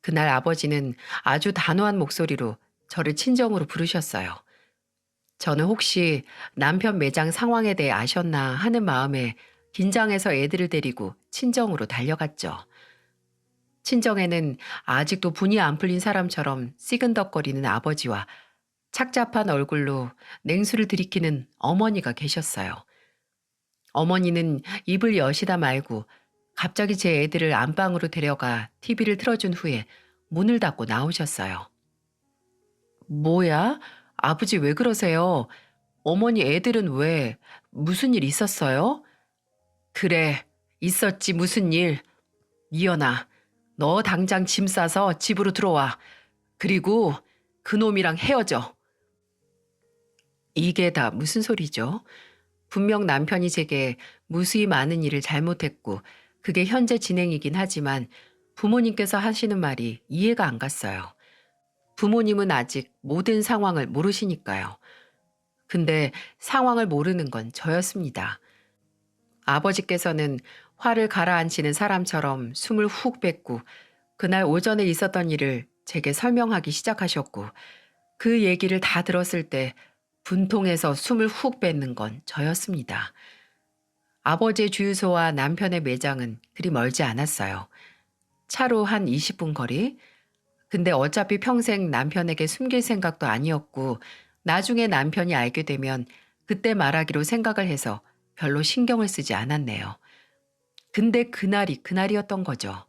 그날 아버지는 아주 단호한 목소리로 저를 친정으로 부르셨어요. 저는 혹시 남편 매장 상황에 대해 아셨나 하는 마음에 긴장해서 애들을 데리고 친정으로 달려갔죠. 친정에는 아직도 분이 안 풀린 사람처럼 시근덕거리는 아버지와 착잡한 얼굴로 냉수를 들이키는 어머니가 계셨어요. 어머니는 입을 여시다 말고 갑자기 제 애들을 안방으로 데려가 TV를 틀어준 후에 문을 닫고 나오셨어요. 뭐야? 아버지 왜 그러세요? 어머니 애들은 왜? 무슨 일 있었어요? 그래, 있었지 무슨 일. 이연아, 너 당장 짐 싸서 집으로 들어와. 그리고 그놈이랑 헤어져. 이게 다 무슨 소리죠? 분명 남편이 제게 무수히 많은 일을 잘못했고 그게 현재 진행이긴 하지만 부모님께서 하시는 말이 이해가 안 갔어요. 부모님은 아직 모든 상황을 모르시니까요. 근데 상황을 모르는 건 저였습니다. 아버지께서는 화를 가라앉히는 사람처럼 숨을 훅 뱉고 그날 오전에 있었던 일을 제게 설명하기 시작하셨고 그 얘기를 다 들었을 때 분통해서 숨을 훅 뱉는 건 저였습니다. 아버지의 주유소와 남편의 매장은 그리 멀지 않았어요. 차로 한 20분 거리? 근데 어차피 평생 남편에게 숨길 생각도 아니었고 나중에 남편이 알게 되면 그때 말하기로 생각을 해서 별로 신경을 쓰지 않았네요. 근데 그날이 그날이었던 거죠.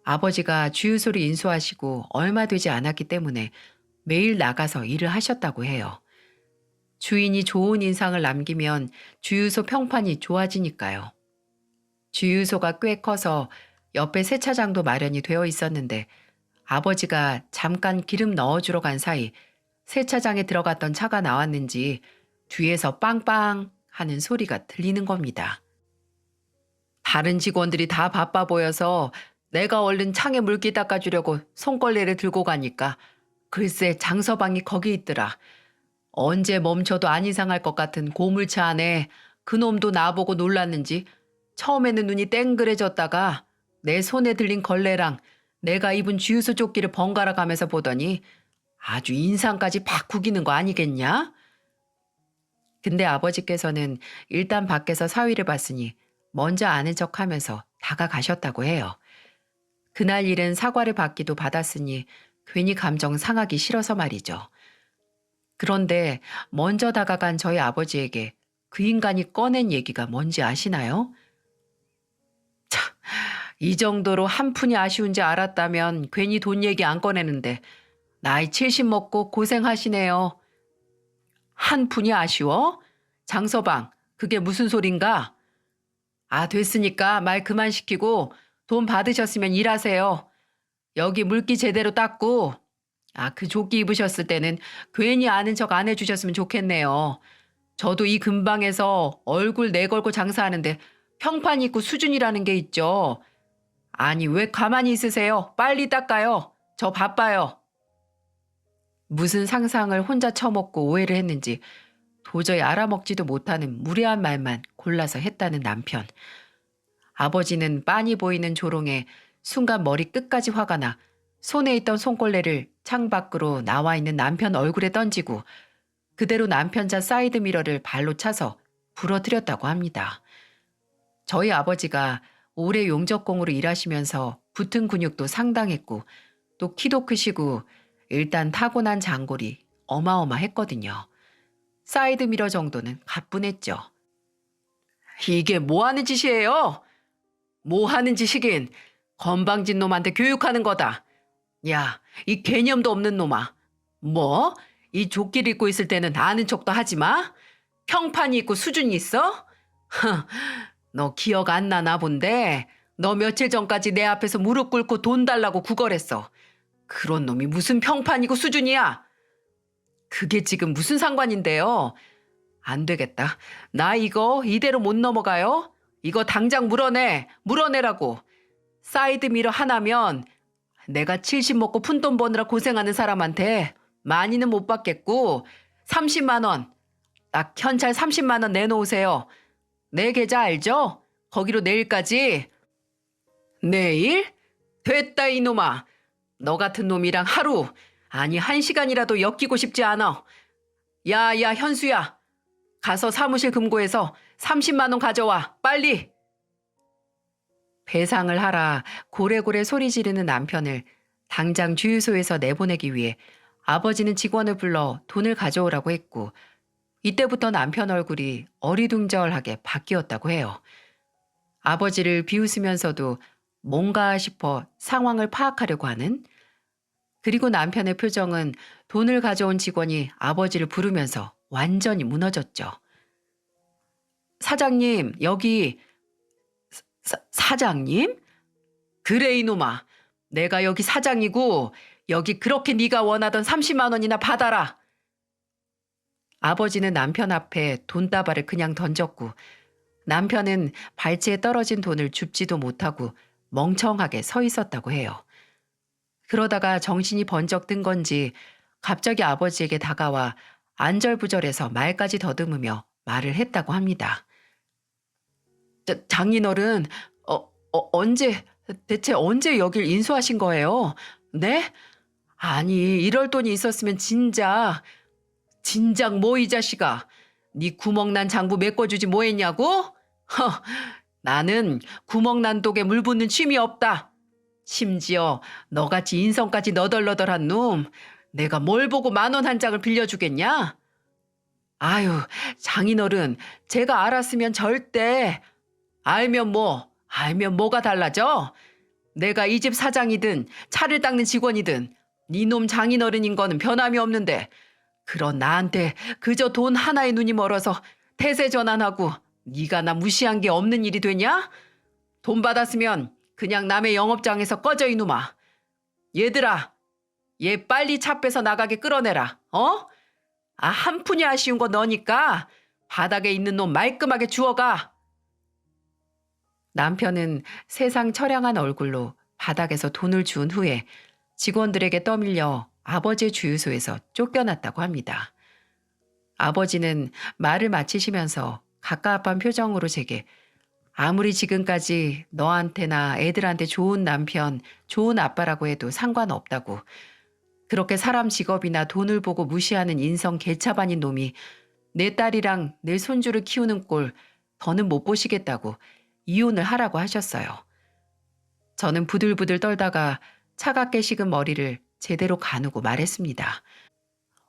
아버지가 주유소를 인수하시고 얼마 되지 않았기 때문에 매일 나가서 일을 하셨다고 해요. 주인이 좋은 인상을 남기면 주유소 평판이 좋아지니까요. 주유소가 꽤 커서 옆에 세차장도 마련이 되어 있었는데 아버지가 잠깐 기름 넣어주러 간 사이 세차장에 들어갔던 차가 나왔는지 뒤에서 빵빵 하는 소리가 들리는 겁니다. 다른 직원들이 다 바빠 보여서 내가 얼른 창에 물기 닦아주려고 손걸레를 들고 가니까 글쎄 장서방이 거기 있더라. 언제 멈춰도 안 이상할 것 같은 고물차 안에 그놈도 나보고 놀랐는지 처음에는 눈이 땡그레졌다가 내 손에 들린 걸레랑 내가 입은 주유소 조끼를 번갈아 가면서 보더니 아주 인상까지 바꾸기는 거 아니겠냐? 근데 아버지께서는 일단 밖에서 사위를 봤으니 먼저 아는 척하면서 다가가셨다고 해요. 그날 일은 사과를 받기도 받았으니 괜히 감정 상하기 싫어서 말이죠. 그런데 먼저 다가간 저희 아버지에게 그 인간이 꺼낸 얘기가 뭔지 아시나요? 참, 이 정도로 한 푼이 아쉬운지 알았다면 괜히 돈 얘기 안 꺼내는데 나이 70 먹고 고생하시네요. 한 푼이 아쉬워? 장서방, 그게 무슨 소린가? 아, 됐으니까 말 그만 시키고 돈 받으셨으면 일하세요. 여기 물기 제대로 닦고, 그 조끼 입으셨을 때는 괜히 아는 척 안 해주셨으면 좋겠네요. 저도 이 근방에서 얼굴 내걸고 장사하는데 평판 있고 수준이라는 게 있죠. 아니, 왜 가만히 있으세요? 빨리 닦아요. 저 바빠요. 무슨 상상을 혼자 처먹고 오해를 했는지 도저히 알아먹지도 못하는 무례한 말만 골라서 했다는 남편. 아버지는 빤히 보이는 조롱에 순간 머리 끝까지 화가 나 손에 있던 손걸레를 창밖으로 나와 있는 남편 얼굴에 던지고 그대로 남편 차 사이드 미러를 발로 차서 부러뜨렸다고 합니다. 저희 아버지가 오래 용접공으로 일하시면서 붙은 근육도 상당했고 또 키도 크시고 일단 타고난 장골이 어마어마했거든요. 사이드 미러 정도는 가뿐했죠. 이게 뭐 하는 짓이에요? 뭐 하는 짓이긴 건방진 놈한테 교육하는 거다. 야, 이 개념도 없는 놈아. 뭐? 이 조끼를 입고 있을 때는 아는 척도 하지 마? 평판이 있고 수준이 있어? 너 기억 안 나나 본데 너 며칠 전까지 내 앞에서 무릎 꿇고 돈 달라고 구걸했어. 그런 놈이 무슨 평판이고 수준이야? 그게 지금 무슨 상관인데요? 안 되겠다. 나 이거 이대로 못 넘어가요? 이거 당장 물어내. 물어내라고. 사이드 미러 하나면 내가 70 먹고 푼돈 버느라 고생하는 사람한테 많이는 못 받겠고 30만 원. 딱 현찰 30만 원 내놓으세요. 내 계좌 알죠? 거기로 내일까지. 내일? 됐다 이놈아. 너 같은 놈이랑 하루, 아니 1시간이라도 엮이고 싶지 않아. 야, 현수야. 가서 사무실 금고에서 30만 원 가져와. 빨리. 배상을 하라 고래고래 소리 지르는 남편을 당장 주유소에서 내보내기 위해 아버지는 직원을 불러 돈을 가져오라고 했고 이때부터 남편 얼굴이 어리둥절하게 바뀌었다고 해요. 아버지를 비웃으면서도 뭔가 싶어 상황을 파악하려고 하는, 그리고 남편의 표정은 돈을 가져온 직원이 아버지를 부르면서 완전히 무너졌죠. 사장님, 여기. 사장님? 그래 이놈아. 내가 여기 사장이고 여기 그렇게 네가 원하던 30만 원이나 받아라. 아버지는 남편 앞에 돈다발을 그냥 던졌고 남편은 발치에 떨어진 돈을 줍지도 못하고 멍청하게 서 있었다고 해요. 그러다가 정신이 번쩍 든 건지 갑자기 아버지에게 다가와 안절부절해서 말까지 더듬으며 말을 했다고 합니다. 장인어른, 대체 언제 여길 인수하신 거예요? 네? 아니, 이럴 돈이 있었으면 진작 뭐 이 자식아. 네 구멍난 장부 메꿔주지 뭐 했냐고? 나는 구멍난 독에 물 붓는 취미 없다. 심지어 너같이 인성까지 너덜너덜한 놈, 내가 뭘 보고 10,000원 한 장을 빌려주겠냐? 아유, 장인어른, 제가 알았으면 절대. 알면 뭐가 달라져? 내가 이 집 사장이든 차를 닦는 직원이든 네 놈 장인어른인 거는 변함이 없는데 그런 나한테 그저 돈 하나에 눈이 멀어서 태세 전환하고 네가 나 무시한 게 없는 일이 되냐? 돈 받았으면 그냥 남의 영업장에서 꺼져 이놈아. 얘들아, 얘 빨리 차 빼서 나가게 끌어내라. 한 푼이 아쉬운 거 너니까 바닥에 있는 놈 말끔하게 주워가. 남편은 세상 처량한 얼굴로 바닥에서 돈을 주운 후에 직원들에게 떠밀려 아버지의 주유소에서 쫓겨났다고 합니다. 아버지는 말을 마치시면서 갑갑한 표정으로 제게 아무리 지금까지 너한테나 애들한테 좋은 남편, 좋은 아빠라고 해도 상관없다고. 그렇게 사람 직업이나 돈을 보고 무시하는 인성 개차반인 놈이 내 딸이랑 내 손주를 키우는 꼴 더는 못 보시겠다고 이혼을 하라고 하셨어요. 저는 부들부들 떨다가 차갑게 식은 머리를 제대로 가누고 말했습니다.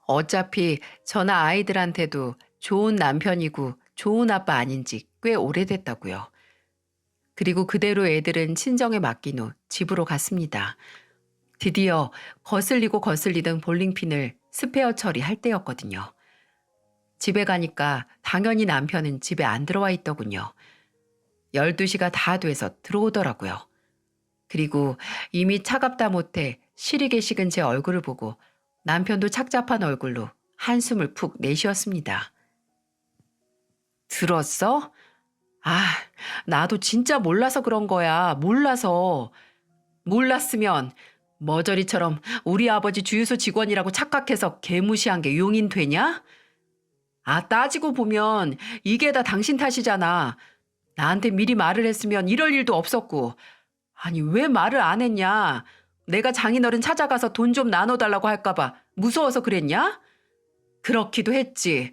어차피 저나 아이들한테도 좋은 남편이고 좋은 아빠 아닌 지 꽤 오래됐다고요. 그리고 그대로 애들은 친정에 맡긴 후 집으로 갔습니다. 드디어 거슬리고 거슬리던 볼링핀을 스페어 처리할 때였거든요. 집에 가니까 당연히 남편은 집에 안 들어와 있더군요. 12시가 다 돼서 들어오더라고요. 그리고 이미 차갑다 못해 시리게 식은 제 얼굴을 보고 남편도 착잡한 얼굴로 한숨을 푹 내쉬었습니다. 들었어? 아, 나도 진짜 몰라서 그런 거야. 몰라서. 몰랐으면 머저리처럼 우리 아버지 주유소 직원이라고 착각해서 개무시한 게 용인 되냐? 아, 따지고 보면 이게 다 당신 탓이잖아. 나한테 미리 말을 했으면 이럴 일도 없었고. 아니, 왜 말을 안 했냐? 내가 장인어른 찾아가서 돈 좀 나눠달라고 할까봐 무서워서 그랬냐? 그렇기도 했지.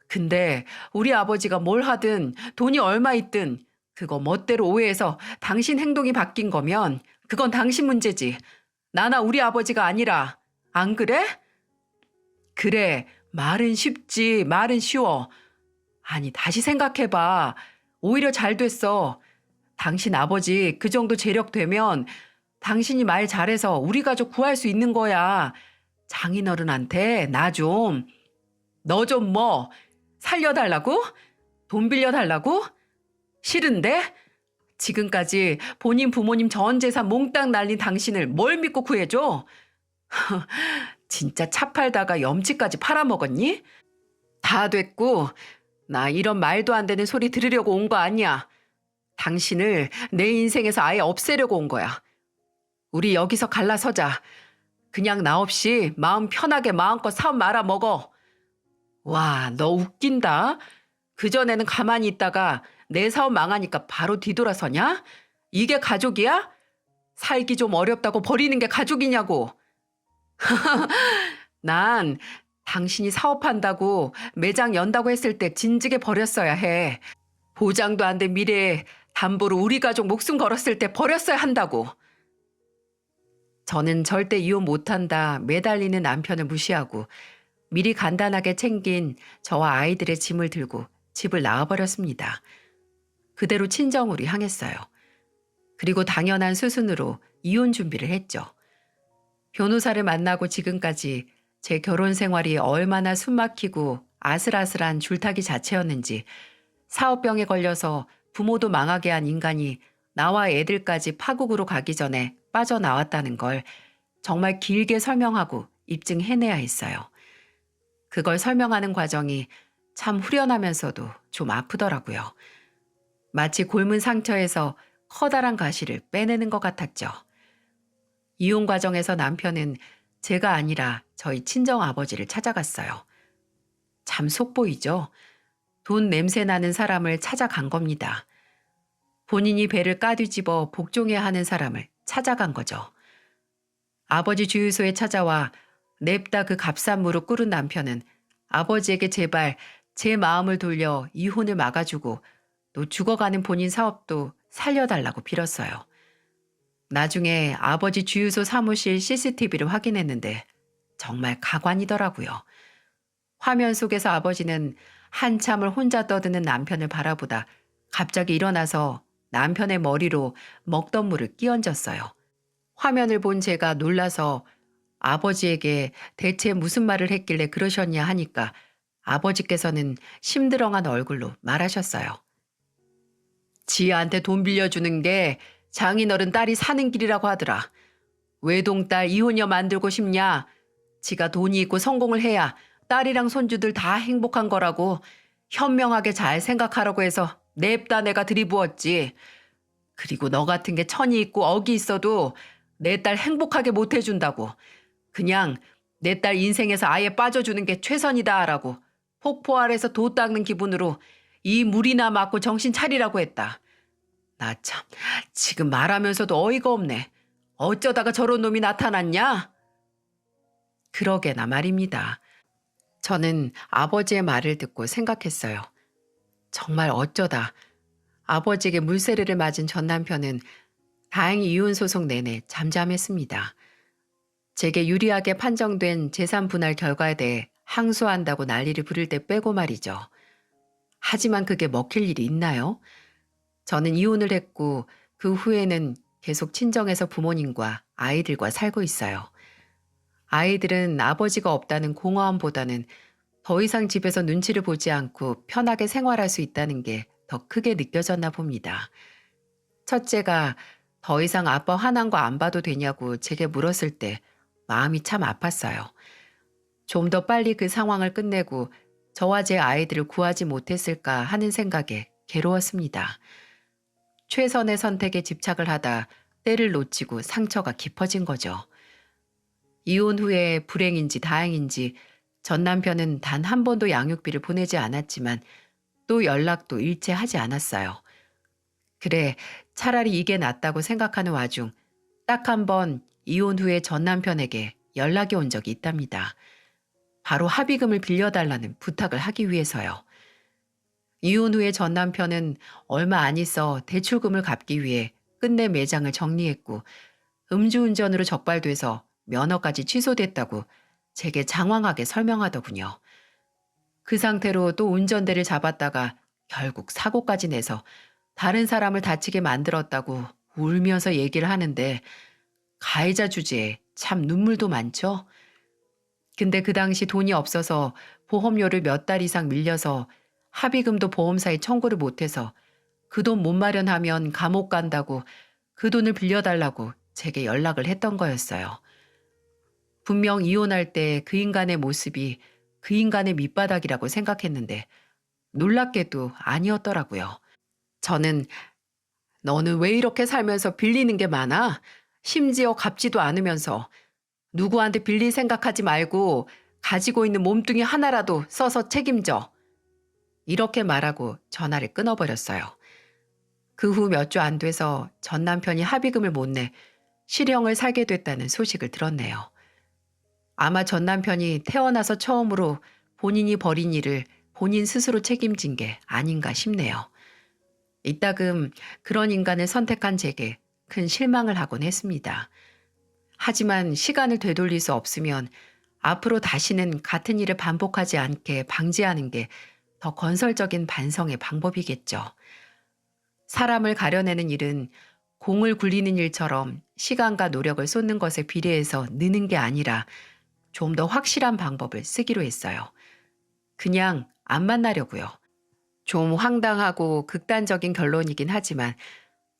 근데 우리 아버지가 뭘 하든 돈이 얼마 있든 그거 멋대로 오해해서 당신 행동이 바뀐 거면 그건 당신 문제지. 나나 우리 아버지가 아니라. 안 그래? 그래. 말은 쉽지. 말은 쉬워. 아니, 다시 생각해봐. 오히려 잘 됐어. 당신 아버지 그 정도 재력 되면 당신이 말 잘해서 우리 가족 구할 수 있는 거야. 장인어른한테 나 좀. 너 좀 뭐? 살려달라고? 돈 빌려달라고? 싫은데? 지금까지 본인 부모님 전 재산 몽땅 날린 당신을 뭘 믿고 구해줘? 진짜 차 팔다가 염치까지 팔아먹었니? 다 됐고 나 이런 말도 안 되는 소리 들으려고 온 거 아니야. 당신을 내 인생에서 아예 없애려고 온 거야. 우리 여기서 갈라서자. 그냥 나 없이 마음 편하게 마음껏 사업 말아 먹어. 와, 너 웃긴다. 그전에는 가만히 있다가 내 사업 망하니까 바로 뒤돌아서냐? 이게 가족이야? 살기 좀 어렵다고 버리는 게 가족이냐고. 난 당신이 사업한다고 매장 연다고 했을 때 진즉에 버렸어야 해. 보장도 안 된 미래에 담보로 우리 가족 목숨 걸었을 때 버렸어야 한다고. 저는 절대 이혼 못한다 매달리는 남편을 무시하고 미리 간단하게 챙긴 저와 아이들의 짐을 들고 집을 나와버렸습니다. 그대로 친정으로 향했어요. 그리고 당연한 수순으로 이혼 준비를 했죠. 변호사를 만나고 지금까지 제 결혼 생활이 얼마나 숨막히고 아슬아슬한 줄타기 자체였는지 사업병에 걸려서 부모도 망하게 한 인간이 나와 애들까지 파국으로 가기 전에 빠져나왔다는 걸 정말 길게 설명하고 입증해내야 했어요. 그걸 설명하는 과정이 참 후련하면서도 좀 아프더라고요. 마치 곪은 상처에서 커다란 가시를 빼내는 것 같았죠. 이혼 과정에서 남편은 제가 아니라 저희 친정 아버지를 찾아갔어요. 참 속보이죠? 돈 냄새 나는 사람을 찾아간 겁니다. 본인이 배를 까뒤집어 복종해야 하는 사람을 찾아간 거죠. 아버지 주유소에 찾아와 냅다 그 값싼 무릎 꿇은 남편은 아버지에게 제발 제 마음을 돌려 이혼을 막아주고 또 죽어가는 본인 사업도 살려달라고 빌었어요. 나중에 아버지 주유소 사무실 CCTV를 확인했는데 정말 가관이더라고요. 화면 속에서 아버지는 한참을 혼자 떠드는 남편을 바라보다 갑자기 일어나서 남편의 머리로 먹던 물을 끼얹었어요. 화면을 본 제가 놀라서 아버지에게 대체 무슨 말을 했길래 그러셨냐 하니까 아버지께서는 심드렁한 얼굴로 말하셨어요. 지희한테 돈 빌려주는 게 장인어른 딸이 사는 길이라고 하더라. 외동딸 이혼녀 만들고 싶냐? 지가 돈이 있고 성공을 해야 딸이랑 손주들 다 행복한 거라고 현명하게 잘 생각하라고 해서 냅다 내가 들이부었지. 그리고 너 같은 게 천이 있고 억이 있어도 내 딸 행복하게 못 해준다고. 그냥 내 딸 인생에서 아예 빠져주는 게 최선이다라고 폭포 아래서 도 닦는 기분으로 이 물이나 맞고 정신 차리라고 했다. 나 참, 지금 말하면서도 어이가 없네. 어쩌다가 저런 놈이 나타났냐? 그러게나 말입니다. 저는 아버지의 말을 듣고 생각했어요. 정말 어쩌다 아버지에게 물세례를 맞은 전 남편은 다행히 이혼 소송 내내 잠잠했습니다. 제게 유리하게 판정된 재산 분할 결과에 대해 항소한다고 난리를 부릴 때 빼고 말이죠. 하지만 그게 먹힐 일이 있나요? 저는 이혼을 했고 그 후에는 계속 친정에서 부모님과 아이들과 살고 있어요. 아이들은 아버지가 없다는 공허함보다는 더 이상 집에서 눈치를 보지 않고 편하게 생활할 수 있다는 게 더 크게 느껴졌나 봅니다. 첫째가 더 이상 아빠 화난 거 안 봐도 되냐고 제게 물었을 때 마음이 참 아팠어요. 좀 더 빨리 그 상황을 끝내고 저와 제 아이들을 구하지 못했을까 하는 생각에 괴로웠습니다. 최선의 선택에 집착을 하다 때를 놓치고 상처가 깊어진 거죠. 이혼 후에 불행인지 다행인지 전 남편은 단 한 번도 양육비를 보내지 않았지만 또 연락도 일체하지 않았어요. 그래, 차라리 이게 낫다고 생각하는 와중 딱 한 번 이혼 후에 전 남편에게 연락이 온 적이 있답니다. 바로 합의금을 빌려달라는 부탁을 하기 위해서요. 이혼 후에 전 남편은 얼마 안 있어 대출금을 갚기 위해 끝내 매장을 정리했고 음주운전으로 적발돼서 면허까지 취소됐다고 제게 장황하게 설명하더군요. 그 상태로 또 운전대를 잡았다가 결국 사고까지 내서 다른 사람을 다치게 만들었다고 울면서 얘기를 하는데 가해자 주제에 참 눈물도 많죠? 근데 그 당시 돈이 없어서 보험료를 몇 달 이상 밀려서 합의금도 보험사에 청구를 못해서 그 돈 못 마련하면 감옥 간다고 그 돈을 빌려달라고 제게 연락을 했던 거였어요. 분명 이혼할 때 그 인간의 모습이 그 인간의 밑바닥이라고 생각했는데 놀랍게도 아니었더라고요. 저는 너는 왜 이렇게 살면서 빌리는 게 많아? 심지어 갚지도 않으면서 누구한테 빌릴 생각하지 말고 가지고 있는 몸뚱이 하나라도 써서 책임져. 이렇게 말하고 전화를 끊어버렸어요. 그 후 몇 주 안 돼서 전 남편이 합의금을 못 내 실형을 살게 됐다는 소식을 들었네요. 아마 전 남편이 태어나서 처음으로 본인이 벌인 일을 본인 스스로 책임진 게 아닌가 싶네요. 이따금 그런 인간을 선택한 제게 큰 실망을 하곤 했습니다. 하지만 시간을 되돌릴 수 없으면 앞으로 다시는 같은 일을 반복하지 않게 방지하는 게 더 건설적인 반성의 방법이겠죠. 사람을 가려내는 일은 공을 굴리는 일처럼 시간과 노력을 쏟는 것에 비례해서 느는 게 아니라 좀 더 확실한 방법을 쓰기로 했어요. 그냥 안 만나려고요. 좀 황당하고 극단적인 결론이긴 하지만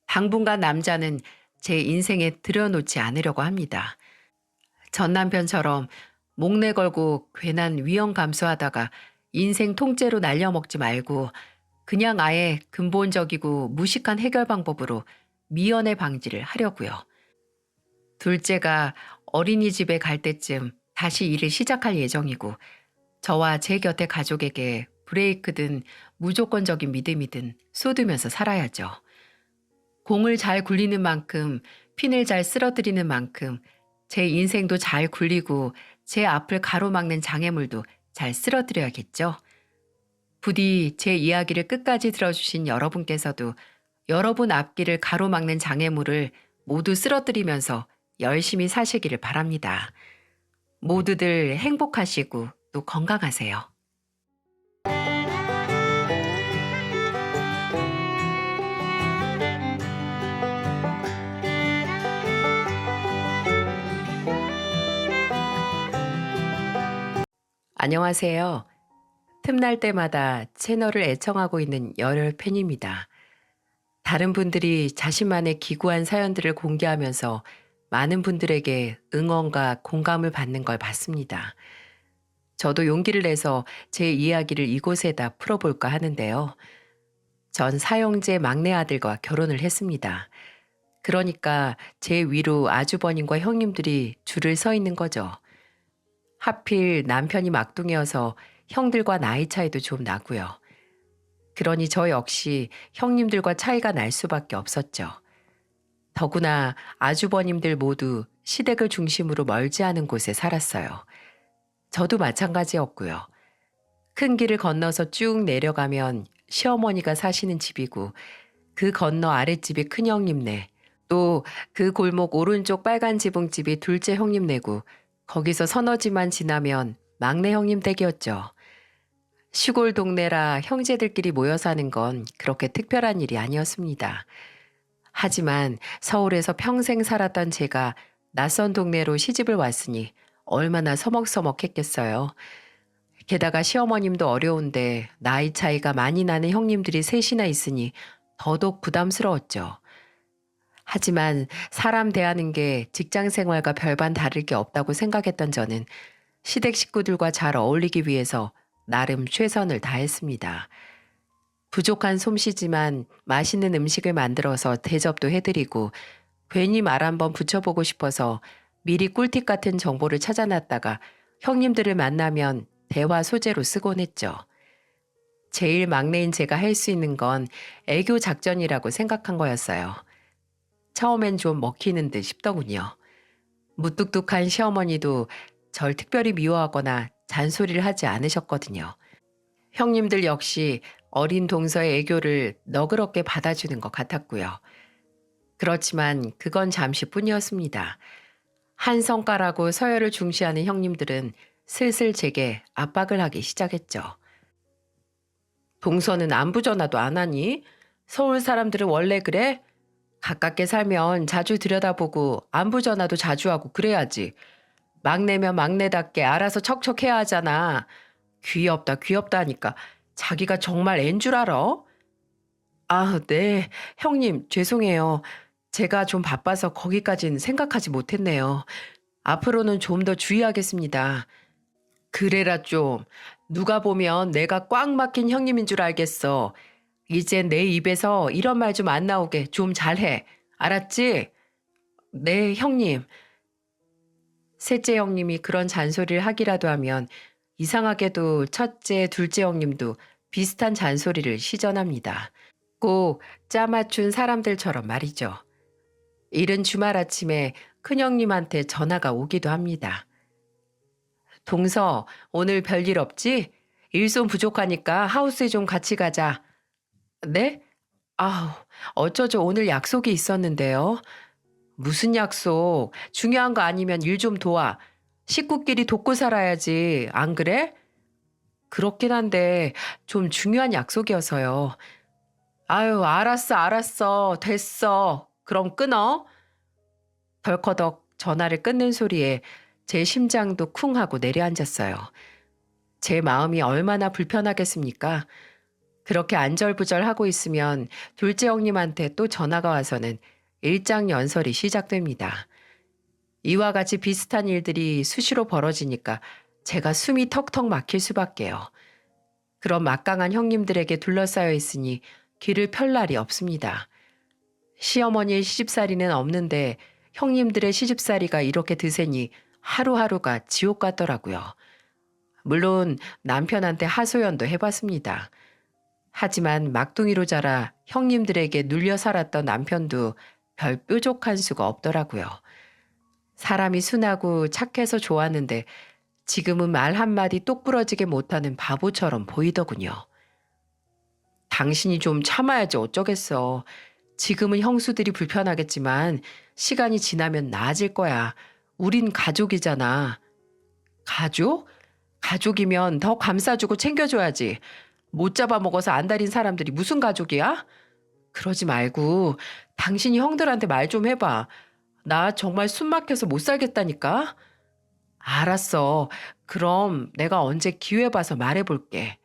당분간 남자는 제 인생에 들여놓지 않으려고 합니다. 전 남편처럼 목내 걸고 괜한 위험 감수하다가 인생 통째로 날려먹지 말고 그냥 아예 근본적이고 무식한 해결 방법으로 미연의 방지를 하려고요. 둘째가 어린이집에 갈 때쯤 다시 일을 시작할 예정이고 저와 제 곁에 가족에게 브레이크든 무조건적인 믿음이든 쏟으면서 살아야죠. 공을 잘 굴리는 만큼 핀을 잘 쓸어들이는 만큼 제 인생도 잘 굴리고 제 앞을 가로막는 장애물도 잘 쓸어드려야겠죠. 부디 제 이야기를 끝까지 들어주신 여러분께서도 여러분 앞길을 가로막는 장애물을 모두 쓸어드리면서 열심히 사시기를 바랍니다. 모두들 행복하시고 또 건강하세요. 안녕하세요. 틈날 때마다 채널을 애청하고 있는 열혈 팬입니다. 다른 분들이 자신만의 기구한 사연들을 공개하면서 많은 분들에게 응원과 공감을 받는 걸 봤습니다. 저도 용기를 내서 제 이야기를 이곳에다 풀어볼까 하는데요. 전 사형제 막내 아들과 결혼을 했습니다. 그러니까 제 위로 아주버님과 형님들이 줄을 서 있는 거죠. 하필 남편이 막둥이어서 형들과 나이 차이도 좀 나고요. 그러니 저 역시 형님들과 차이가 날 수밖에 없었죠. 더구나 아주버님들 모두 시댁을 중심으로 멀지 않은 곳에 살았어요. 저도 마찬가지였고요. 큰 길을 건너서 쭉 내려가면 시어머니가 사시는 집이고 그 건너 아랫집이 큰형님네, 또 그 골목 오른쪽 빨간 지붕집이 둘째 형님네고 거기서 서너 집만 지나면 막내 형님 댁이었죠. 시골 동네라 형제들끼리 모여 사는 건 그렇게 특별한 일이 아니었습니다. 하지만 서울에서 평생 살았던 제가 낯선 동네로 시집을 왔으니 얼마나 서먹서먹했겠어요. 게다가 시어머님도 어려운데 나이 차이가 많이 나는 형님들이 셋이나 있으니 더더욱 부담스러웠죠. 하지만 사람 대하는 게 직장 생활과 별반 다를 게 없다고 생각했던 저는 시댁 식구들과 잘 어울리기 위해서 나름 최선을 다했습니다. 부족한 솜씨지만 맛있는 음식을 만들어서 대접도 해드리고 괜히 말 한번 붙여보고 싶어서 미리 꿀팁 같은 정보를 찾아놨다가 형님들을 만나면 대화 소재로 쓰곤 했죠. 제일 막내인 제가 할 수 있는 건 애교 작전이라고 생각한 거였어요. 처음엔 좀 먹히는 듯 싶더군요. 무뚝뚝한 시어머니도 절 특별히 미워하거나 잔소리를 하지 않으셨거든요. 형님들 역시 어린 동서의 애교를 너그럽게 받아주는 것 같았고요. 그렇지만 그건 잠시뿐이었습니다. 한 성과라고 서열을 중시하는 형님들은 슬슬 제게 압박을 하기 시작했죠. 동서는 안부 전화도 안 하니? 서울 사람들은 원래 그래? 가깝게 살면 자주 들여다보고 안부 전화도 자주 하고 그래야지. 막내면 막내답게 알아서 척척해야 하잖아. 귀엽다 귀엽다 하니까 자기가 정말 앤 줄 알아? 아, 네. 형님 죄송해요. 제가 좀 바빠서 거기까진 생각하지 못했네요. 앞으로는 좀 더 주의하겠습니다. 그래라 좀. 누가 보면 내가 꽉 막힌 형님인 줄 알겠어. 이젠 내 입에서 이런 말 좀 안 나오게 좀 잘해. 알았지? 네, 형님. 셋째 형님이 그런 잔소리를 하기라도 하면 이상하게도 첫째, 둘째 형님도 비슷한 잔소리를 시전합니다. 꼭 짜맞춘 사람들처럼 말이죠. 이른 주말 아침에 큰형님한테 전화가 오기도 합니다. 동서, 오늘 별일 없지? 일 좀 부족하니까 하우스에 좀 같이 가자. 네? 아우, 어쩌죠 오늘 약속이 있었는데요. 무슨 약속? 중요한 거 아니면 일 좀 도와. 식구끼리 돕고 살아야지. 안 그래? 그렇긴 한데 좀 중요한 약속이어서요. 아유, 알았어, 알았어. 됐어. 그럼 끊어. 덜커덕 전화를 끊는 소리에 제 심장도 쿵 하고 내려앉았어요. 제 마음이 얼마나 불편하겠습니까? 그렇게 안절부절하고 있으면 둘째 형님한테 또 전화가 와서는 일장연설이 시작됩니다. 이와 같이 비슷한 일들이 수시로 벌어지니까 제가 숨이 턱턱 막힐 수밖에요. 그런 막강한 형님들에게 둘러싸여 있으니 귀를 펼 날이 없습니다. 시어머니의 시집살이는 없는데 형님들의 시집살이가 이렇게 드세니 하루하루가 지옥 같더라고요. 물론 남편한테 하소연도 해봤습니다. 하지만 막둥이로 자라 형님들에게 눌려 살았던 남편도 별 뾰족한 수가 없더라고요. 사람이 순하고 착해서 좋았는데 지금은 말 한마디 똑부러지게 못하는 바보처럼 보이더군요. 당신이 좀 참아야지 어쩌겠어. 지금은 형수들이 불편하겠지만 시간이 지나면 나아질 거야. 우린 가족이잖아. 가족? 가족이면 더 감싸주고 챙겨줘야지. 못 잡아먹어서 안달인 사람들이 무슨 가족이야? 그러지 말고 당신이 형들한테 말 좀 해봐. 나 정말 숨 막혀서 못 살겠다니까. 알았어. 그럼 내가 언제 기회 봐서 말해볼게.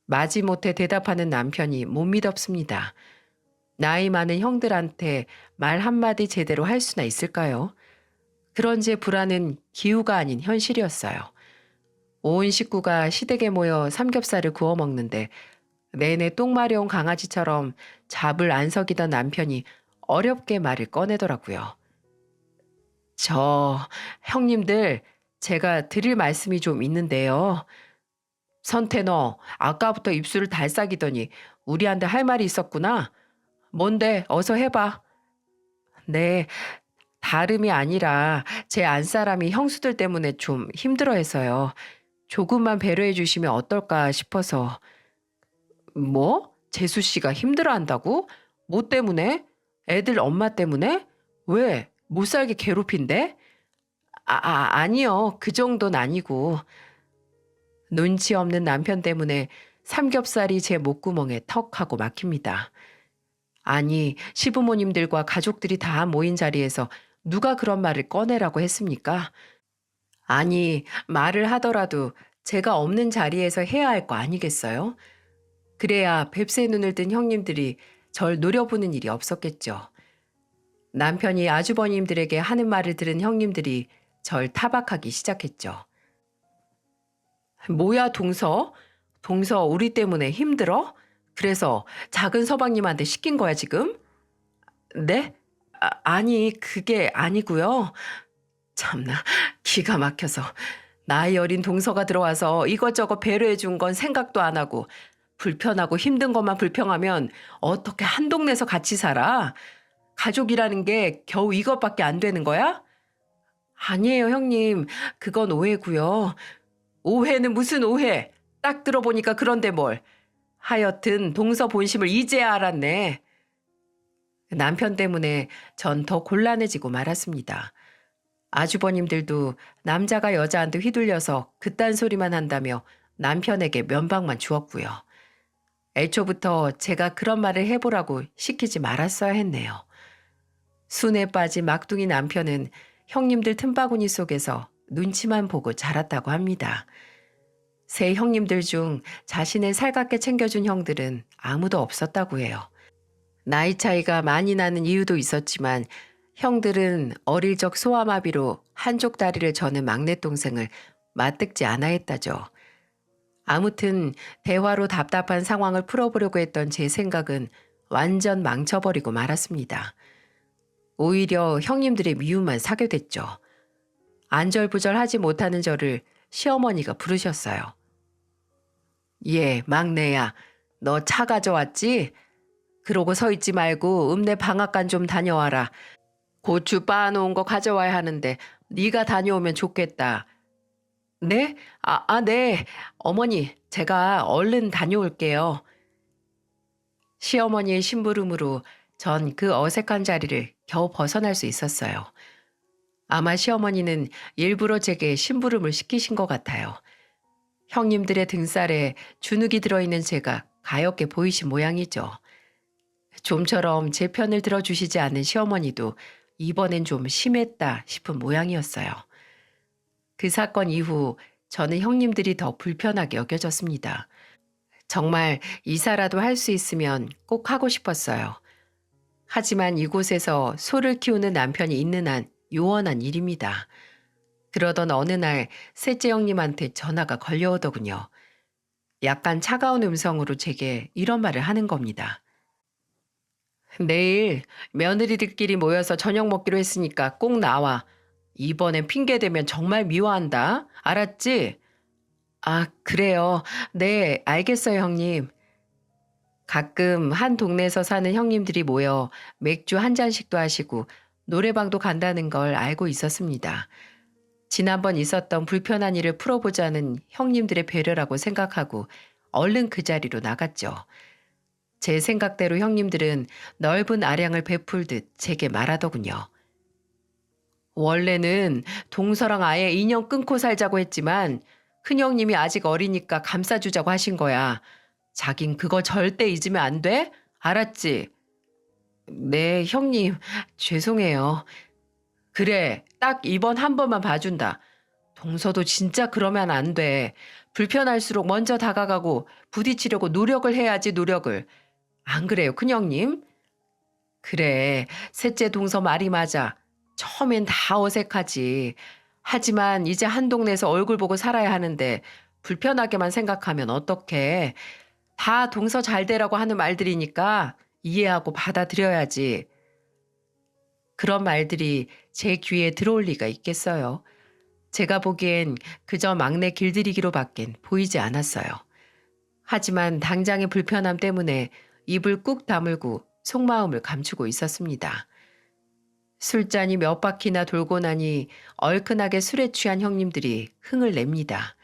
마지못해 대답하는 남편이 못 믿었습니다. 나이 많은 형들한테 말 한마디 제대로 할 수나 있을까요? 그런 제 불안은 기우가 아닌 현실이었어요. 온 식구가 시댁에 모여 삼겹살을 구워 먹는데 내내 똥 마려운 강아지처럼 잡을 안 서기던 남편이 어렵게 말을 꺼내더라고요. 형님들, 제가 드릴 말씀이 좀 있는데요. 선태 너 아까부터 입술을 달싹이더니 우리한테 할 말이 있었구나. 뭔데 어서 해봐. 네, 다름이 아니라 제 안사람이 형수들 때문에 좀 힘들어해서요. 조금만 배려해 주시면 어떨까 싶어서. 뭐? 재수 씨가 힘들어한다고? 뭐 때문에? 애들 엄마 때문에? 왜? 못 살게 괴롭힌대? 아니요. 그 정도는 아니고. 눈치 없는 남편 때문에 삼겹살이 제 목구멍에 턱 하고 막힙니다. 아니, 시부모님들과 가족들이 다 모인 자리에서 누가 그런 말을 꺼내라고 했습니까? 아니, 말을 하더라도 제가 없는 자리에서 해야 할 거 아니겠어요? 그래야 뱁새 눈을 뜬 형님들이 절 노려보는 일이 없었겠죠. 남편이 아주버님들에게 하는 말을 들은 형님들이 절 타박하기 시작했죠. 뭐야, 동서? 동서 우리 때문에 힘들어? 그래서 작은 서방님한테 시킨 거야, 지금? 네? 아니, 그게 아니고요. 참나, 기가 막혀서. 나이 어린 동서가 들어와서 이것저것 배려해 준 건 생각도 안 하고 불편하고 힘든 것만 불평하면 어떻게 한 동네에서 같이 살아? 가족이라는 게 겨우 이것밖에 안 되는 거야? 아니에요, 형님. 그건 오해고요. 오해는 무슨 오해? 딱 들어보니까 그런데 뭘. 하여튼 동서 본심을 이제야 알았네. 남편 때문에 전 더 곤란해지고 말았습니다. 아주버님들도 남자가 여자한테 휘둘려서 그딴 소리만 한다며 남편에게 면박만 주었고요. 애초부터 제가 그런 말을 해보라고 시키지 말았어야 했네요. 순에 빠진 막둥이 남편은 형님들 틈바구니 속에서 눈치만 보고 자랐다고 합니다. 세 형님들 중 자신을 살갑게 챙겨준 형들은 아무도 없었다고 해요. 나이 차이가 많이 나는 이유도 있었지만 형들은 어릴 적 소아마비로 한쪽 다리를 저는 막내 동생을 맞듣지 않아 했다죠. 아무튼 대화로 답답한 상황을 풀어보려고 했던 제 생각은 완전 망쳐버리고 말았습니다. 오히려 형님들의 미움만 사게 됐죠. 안절부절하지 못하는 저를 시어머니가 부르셨어요. 예, 막내야. 너 차 가져왔지? 그러고 서 있지 말고 읍내 방앗간 좀 다녀와라. 고추 빻아놓은 거 가져와야 하는데 네가 다녀오면 좋겠다. 네? 네. 어머니, 제가 얼른 다녀올게요. 시어머니의 심부름으로 전 그 어색한 자리를 겨우 벗어날 수 있었어요. 아마 시어머니는 일부러 제게 심부름을 시키신 것 같아요. 형님들의 등살에 주눅이 들어있는 제가 가엾게 보이신 모양이죠. 좀처럼 제 편을 들어주시지 않는 시어머니도 이번엔 좀 심했다 싶은 모양이었어요. 그 사건 이후 저는 형님들이 더 불편하게 여겨졌습니다. 정말 이사라도 할 수 있으면 꼭 하고 싶었어요. 하지만 이곳에서 소를 키우는 남편이 있는 한 요원한 일입니다. 그러던 어느 날 셋째 형님한테 전화가 걸려오더군요. 약간 차가운 음성으로 제게 이런 말을 하는 겁니다. 내일 며느리들끼리 모여서 저녁 먹기로 했으니까 꼭 나와. 이번엔 핑계대면 정말 미워한다. 알았지? 그래요. 네, 알겠어요, 형님. 가끔 한 동네에서 사는 형님들이 모여 맥주 한 잔씩도 하시고 노래방도 간다는 걸 알고 있었습니다. 지난번 있었던 불편한 일을 풀어보자는 형님들의 배려라고 생각하고 얼른 그 자리로 나갔죠. 제 생각대로 형님들은 넓은 아량을 베풀듯 제게 말하더군요. 원래는 동서랑 아예 인연 끊고 살자고 했지만 큰형님이 아직 어리니까 감싸주자고 하신 거야. 자긴 그거 절대 잊으면 안 돼? 알았지? 네, 형님. 죄송해요. 그래, 딱 이번 한 번만 봐준다. 동서도 진짜 그러면 안 돼. 불편할수록 먼저 다가가고 부딪히려고 노력을 해야지, 노력을. 안 그래요, 큰형님? 그래, 셋째 동서 말이 맞아. 처음엔 다 어색하지. 하지만 이제 한 동네에서 얼굴 보고 살아야 하는데 불편하게만 생각하면 어떡해. 다 동서 잘 되라고 하는 말들이니까 이해하고 받아들여야지. 그런 말들이 제 귀에 들어올 리가 있겠어요. 제가 보기엔 그저 막내 길들이기로밖엔 보이지 않았어요. 하지만 당장의 불편함 때문에 입을 꾹 다물고 속마음을 감추고 있었습니다. 술잔이 몇 바퀴나 돌고 나니 얼큰하게 술에 취한 형님들이 흥을 냅니다.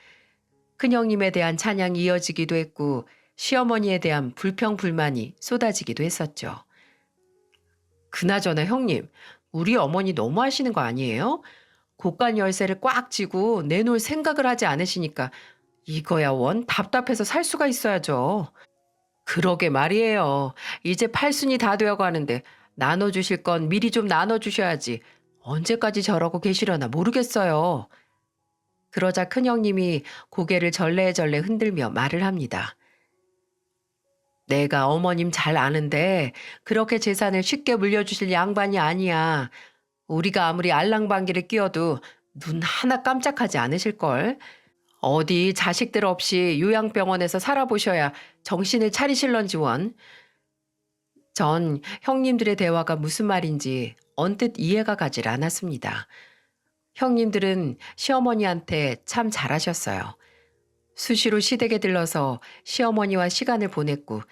큰형님에 대한 찬양이 이어지기도 했고 시어머니에 대한 불평불만이 쏟아지기도 했었죠. 그나저나 형님, 우리 어머니 너무 하시는 거 아니에요? 곳간 열쇠를 꽉 쥐고 내놓을 생각을 하지 않으시니까 이거야 원 답답해서 살 수가 있어야죠. 그러게 말이에요. 이제 팔순이 다 되어 가는데 나눠주실 건 미리 좀 나눠주셔야지. 언제까지 저러고 계시려나 모르겠어요. 그러자 큰형님이 고개를 절레절레 흔들며 말을 합니다. 내가 어머님 잘 아는데 그렇게 재산을 쉽게 물려주실 양반이 아니야. 우리가 아무리 알랑방귀를 끼워도 눈 하나 깜짝하지 않으실걸. 어디 자식들 없이 요양병원에서 살아보셔야 정신을 차리실런지 원. 전 형님들의 대화가 무슨 말인지 언뜻 이해가 가질 않았습니다. 형님들은 시어머니한테 참 잘하셨어요. 수시로 시댁에 들러서 시어머니와 시간을 보냈고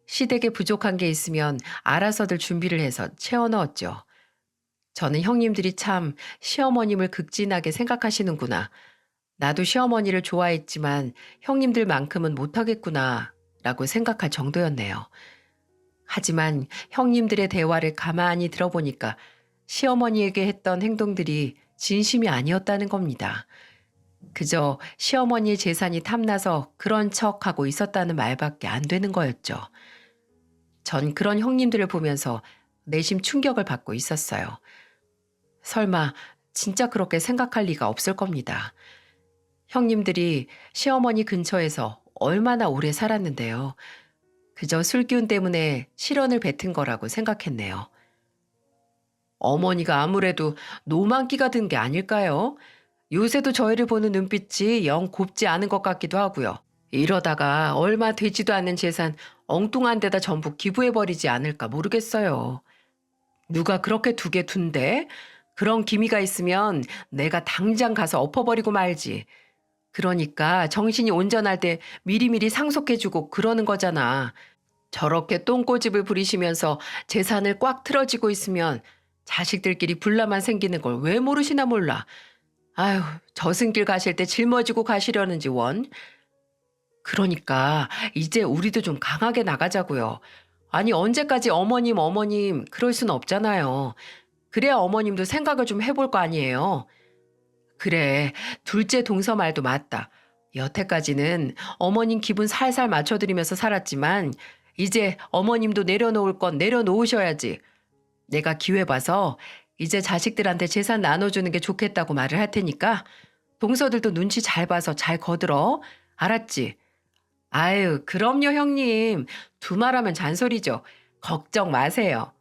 시댁에 부족한 게 있으면 알아서들 준비를 해서 채워 넣었죠. 저는 형님들이 참 시어머님을 극진하게 생각하시는구나. 나도 시어머니를 좋아했지만 형님들만큼은 못하겠구나 라고 생각할 정도였네요. 하지만 형님들의 대화를 가만히 들어보니까 시어머니에게 했던 행동들이 진심이 아니었다는 겁니다. 그저 시어머니의 재산이 탐나서 그런 척하고 있었다는 말밖에 안 되는 거였죠. 전 그런 형님들을 보면서 내심 충격을 받고 있었어요. 설마 진짜 그렇게 생각할 리가 없을 겁니다. 형님들이 시어머니 근처에서 얼마나 오래 살았는데요. 그저 술기운 때문에 실언을 뱉은 거라고 생각했네요. 어머니가 아무래도 노만기가 든 게 아닐까요? 요새도 저희를 보는 눈빛이 영 곱지 않은 것 같기도 하고요. 이러다가 얼마 되지도 않는 재산 엉뚱한 데다 전부 기부해버리지 않을까 모르겠어요. 누가 그렇게 두 개 둔대? 그런 기미가 있으면 내가 당장 가서 엎어버리고 말지. 그러니까 정신이 온전할 때 미리미리 상속해주고 그러는 거잖아. 저렇게 똥꼬집을 부리시면서 재산을 꽉 틀어지고 있으면 자식들끼리 불나만 생기는 걸 왜 모르시나 몰라. 아휴, 저승길 가실 때 짊어지고 가시려는지 원. 그러니까 이제 우리도 좀 강하게 나가자고요. 아니 언제까지 어머님 그럴 순 없잖아요. 그래야 어머님도 생각을 좀 해볼 거 아니에요. 그래, 둘째 동서 말도 맞다. 여태까지는 어머님 기분 살살 맞춰드리면서 살았지만 이제 어머님도 내려놓을 건 내려놓으셔야지. 내가 기회 봐서 이제 자식들한테 재산 나눠주는 게 좋겠다고 말을 할 테니까 동서들도 눈치 잘 봐서 잘 거들어. 알았지? 아유, 그럼요 형님. 두 말하면 잔소리죠. 걱정 마세요.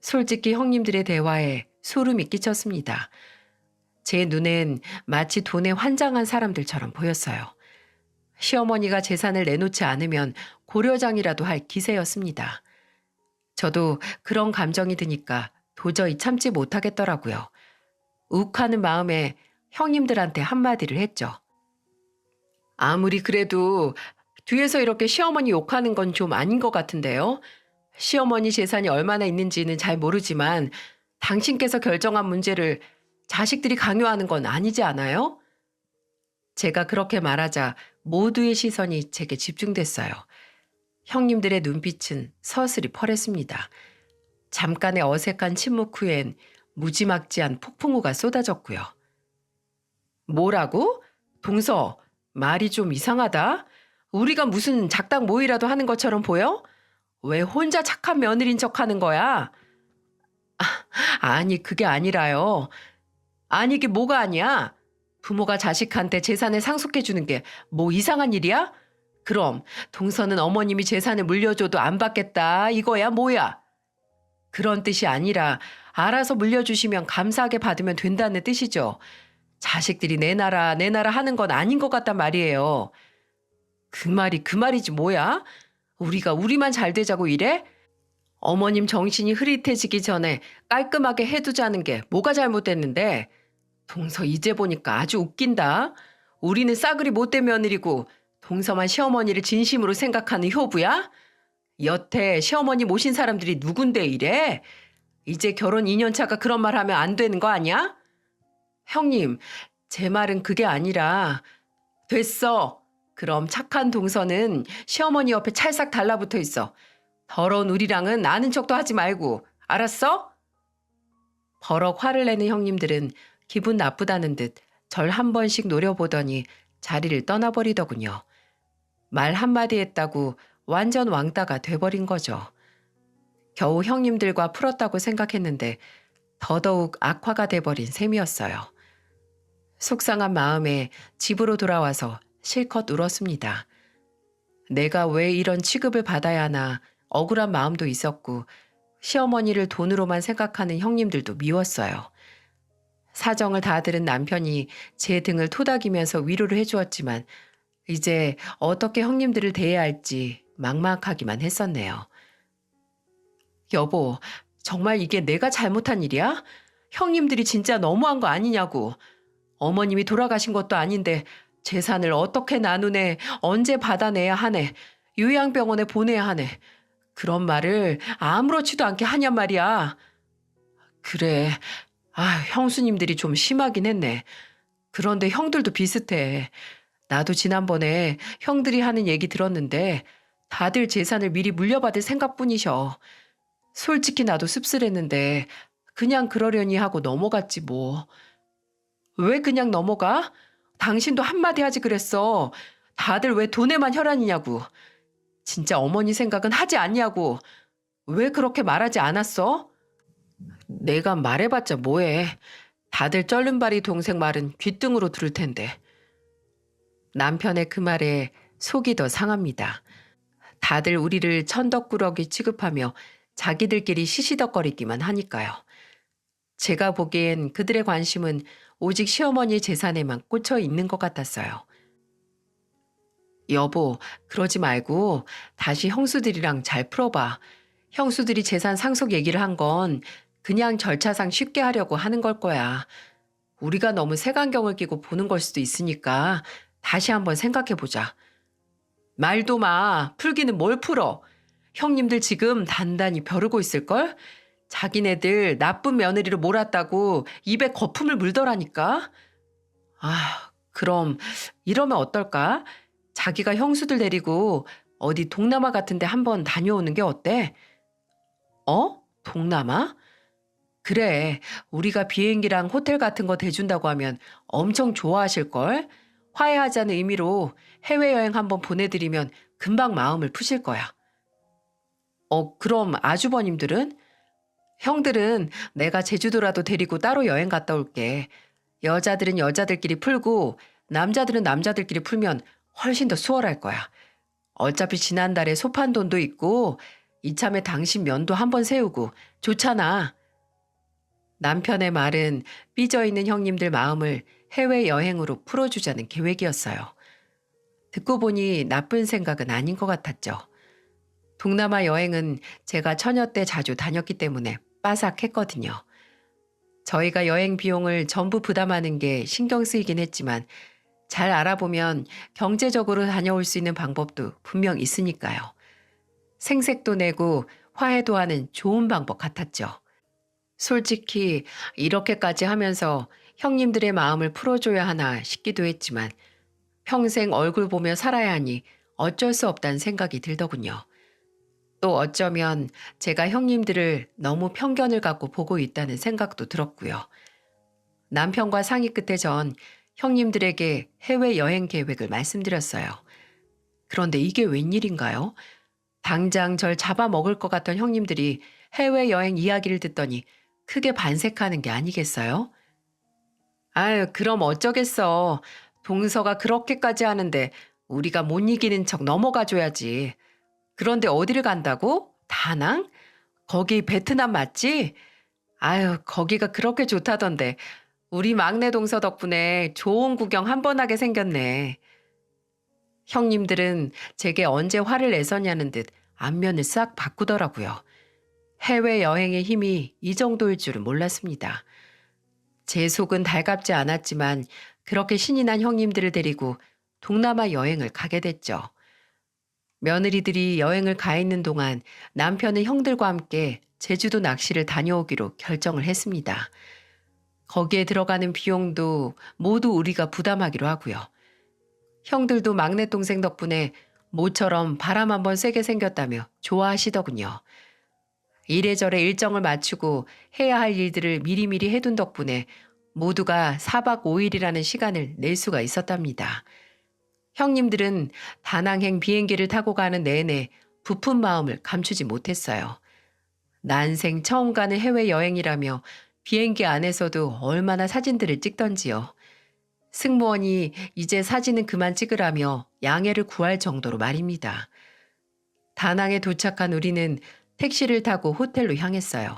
솔직히 형님들의 대화에 소름이 끼쳤습니다. 제 눈엔 마치 돈에 환장한 사람들처럼 보였어요. 시어머니가 재산을 내놓지 않으면 고려장이라도 할 기세였습니다. 저도 그런 감정이 드니까 도저히 참지 못하겠더라고요. 욱하는 마음에 형님들한테 한마디를 했죠. 아무리 그래도 뒤에서 이렇게 시어머니 욕하는 건 좀 아닌 것 같은데요. 시어머니 재산이 얼마나 있는지는 잘 모르지만 당신께서 결정한 문제를 자식들이 강요하는 건 아니지 않아요? 제가 그렇게 말하자 모두의 시선이 제게 집중됐어요. 형님들의 눈빛은 서슬이 펄했습니다. 잠깐의 어색한 침묵 후엔 무지막지한 폭풍우가 쏟아졌고요. 뭐라고? 동서, 말이 좀 이상하다. 우리가 무슨 작당 모의라도 하는 것처럼 보여? 왜 혼자 착한 며느리인 척하는 거야? 아니 그게 아니라요. 아니 이게 뭐가 아니야? 부모가 자식한테 재산을 상속해 주는 게 뭐 이상한 일이야? 그럼 동서는 어머님이 재산을 물려줘도 안 받겠다 이거야 뭐야? 그런 뜻이 아니라 알아서 물려주시면 감사하게 받으면 된다는 뜻이죠. 자식들이 내놔라 하는 건 아닌 것 같단 말이에요. 그 말이 그 말이지 뭐야? 우리가 우리만 잘 되자고 이래? 어머님 정신이 흐릿해지기 전에 깔끔하게 해두자는 게 뭐가 잘못됐는데? 동서 이제 보니까 아주 웃긴다. 우리는 싸그리 못된 며느리고 동서만 시어머니를 진심으로 생각하는 효부야? 여태 시어머니 모신 사람들이 누군데 이래? 이제 결혼 2년 차가 그런 말 하면 안 되는 거 아니야? 형님, 제 말은 그게 아니라 됐어. 그럼 착한 동서는 시어머니 옆에 찰싹 달라붙어 있어. 더러운 우리랑은 아는 척도 하지 말고. 알았어? 버럭 화를 내는 형님들은 기분 나쁘다는 듯 절 한 번씩 노려보더니 자리를 떠나버리더군요. 말 한마디 했다고 완전 왕따가 돼버린 거죠. 겨우 형님들과 풀었다고 생각했는데 더더욱 악화가 돼버린 셈이었어요. 속상한 마음에 집으로 돌아와서 실컷 울었습니다. 내가 왜 이런 취급을 받아야 하나 억울한 마음도 있었고 시어머니를 돈으로만 생각하는 형님들도 미웠어요. 사정을 다 들은 남편이 제 등을 토닥이면서 위로를 해주었지만 이제 어떻게 형님들을 대해야 할지 막막하기만 했었네요. 여보, 정말 이게 내가 잘못한 일이야? 형님들이 진짜 너무한 거 아니냐고. 어머님이 돌아가신 것도 아닌데 재산을 어떻게 나누네, 언제 받아내야 하네, 요양병원에 보내야 하네. 그런 말을 아무렇지도 않게 하냔 말이야. 그래, 형수님들이 좀 심하긴 했네. 그런데 형들도 비슷해. 나도 지난번에 형들이 하는 얘기 들었는데 다들 재산을 미리 물려받을 생각뿐이셔. 솔직히 나도 씁쓸했는데 그냥 그러려니 하고 넘어갔지 뭐. 왜 그냥 넘어가? 당신도 한마디 하지 그랬어. 다들 왜 돈에만 혈안이냐고. 진짜 어머니 생각은 하지 않냐고. 왜 그렇게 말하지 않았어? 내가 말해봤자 뭐해. 다들 쩔른발이 동생 말은 귓등으로 들을 텐데. 남편의 그 말에 속이 더 상합니다. 다들 우리를 천덕꾸러기 취급하며 자기들끼리 시시덕거리기만 하니까요. 제가 보기엔 그들의 관심은 오직 시어머니 재산에만 꽂혀 있는 것 같았어요. 여보, 그러지 말고 다시 형수들이랑 잘 풀어봐. 형수들이 재산 상속 얘기를 한 건 그냥 절차상 쉽게 하려고 하는 걸 거야. 우리가 너무 색안경을 끼고 보는 걸 수도 있으니까 다시 한번 생각해보자. 말도 마. 풀기는 뭘 풀어. 형님들 지금 단단히 벼르고 있을걸? 자기네들 나쁜 며느리로 몰았다고 입에 거품을 물더라니까. 그럼 이러면 어떨까? 자기가 형수들 데리고 어디 동남아 같은 데 한번 다녀오는 게 어때? 동남아? 그래, 우리가 비행기랑 호텔 같은 거 대준다고 하면 엄청 좋아하실걸? 화해하자는 의미로 해외여행 한번 보내드리면 금방 마음을 푸실 거야. 그럼 아주버님들은? 형들은 내가 제주도라도 데리고 따로 여행 갔다 올게. 여자들은 여자들끼리 풀고 남자들은 남자들끼리 풀면 훨씬 더 수월할 거야. 어차피 지난달에 소판 돈도 있고 이참에 당신 면도 한번 세우고 좋잖아. 남편의 말은 삐져있는 형님들 마음을 해외여행으로 풀어주자는 계획이었어요. 듣고 보니 나쁜 생각은 아닌 것 같았죠. 동남아 여행은 제가 처녀 때 자주 다녔기 때문에 빠삭했거든요. 저희가 여행 비용을 전부 부담하는 게 신경 쓰이긴 했지만 잘 알아보면 경제적으로 다녀올 수 있는 방법도 분명 있으니까요. 생색도 내고 화해도 하는 좋은 방법 같았죠. 솔직히 이렇게까지 하면서 형님들의 마음을 풀어줘야 하나 싶기도 했지만 평생 얼굴 보며 살아야 하니 어쩔 수 없다는 생각이 들더군요. 또 어쩌면 제가 형님들을 너무 편견을 갖고 보고 있다는 생각도 들었고요. 남편과 상의 끝에 전 형님들에게 해외여행 계획을 말씀드렸어요. 그런데 이게 웬일인가요? 당장 절 잡아먹을 것 같던 형님들이 해외여행 이야기를 듣더니 크게 반색하는 게 아니겠어요? 그럼 어쩌겠어. 동서가 그렇게까지 하는데 우리가 못 이기는 척 넘어가줘야지. 그런데 어디를 간다고? 다낭? 거기 베트남 맞지? 거기가 그렇게 좋다던데. 우리 막내 동서 덕분에 좋은 구경 한 번 하게 생겼네. 형님들은 제게 언제 화를 내서냐는 듯 안면을 싹 바꾸더라고요. 해외여행의 힘이 이 정도일 줄은 몰랐습니다. 제 속은 달갑지 않았지만 그렇게 신이 난 형님들을 데리고 동남아 여행을 가게 됐죠. 며느리들이 여행을 가 있는 동안 남편은 형들과 함께 제주도 낚시를 다녀오기로 결정을 했습니다. 거기에 들어가는 비용도 모두 우리가 부담하기로 하고요. 형들도 막내 동생 덕분에 모처럼 바람 한번 쐬게 생겼다며 좋아하시더군요. 이래저래 일정을 맞추고 해야 할 일들을 미리미리 해둔 덕분에 모두가 4박 5일이라는 시간을 낼 수가 있었답니다. 형님들은 다낭행 비행기를 타고 가는 내내 부푼 마음을 감추지 못했어요. 난생 처음 가는 해외여행이라며 비행기 안에서도 얼마나 사진들을 찍던지요. 승무원이 이제 사진은 그만 찍으라며 양해를 구할 정도로 말입니다. 다낭에 도착한 우리는 택시를 타고 호텔로 향했어요.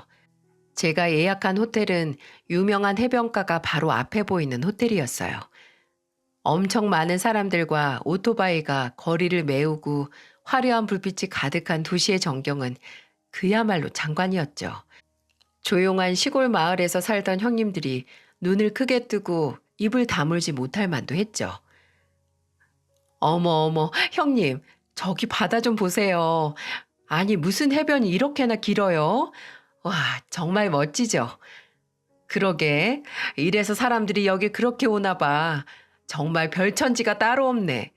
제가 예약한 호텔은 유명한 해변가가 바로 앞에 보이는 호텔이었어요. 엄청 많은 사람들과 오토바이가 거리를 메우고 화려한 불빛이 가득한 도시의 전경은 그야말로 장관이었죠. 조용한 시골 마을에서 살던 형님들이 눈을 크게 뜨고 입을 다물지 못할 만도 했죠. 어머 어머 형님 저기 바다 좀 보세요. 아니 무슨 해변이 이렇게나 길어요? 와 정말 멋지죠. 그러게 이래서 사람들이 여기 그렇게 오나 봐. 정말 별천지가 따로 없네.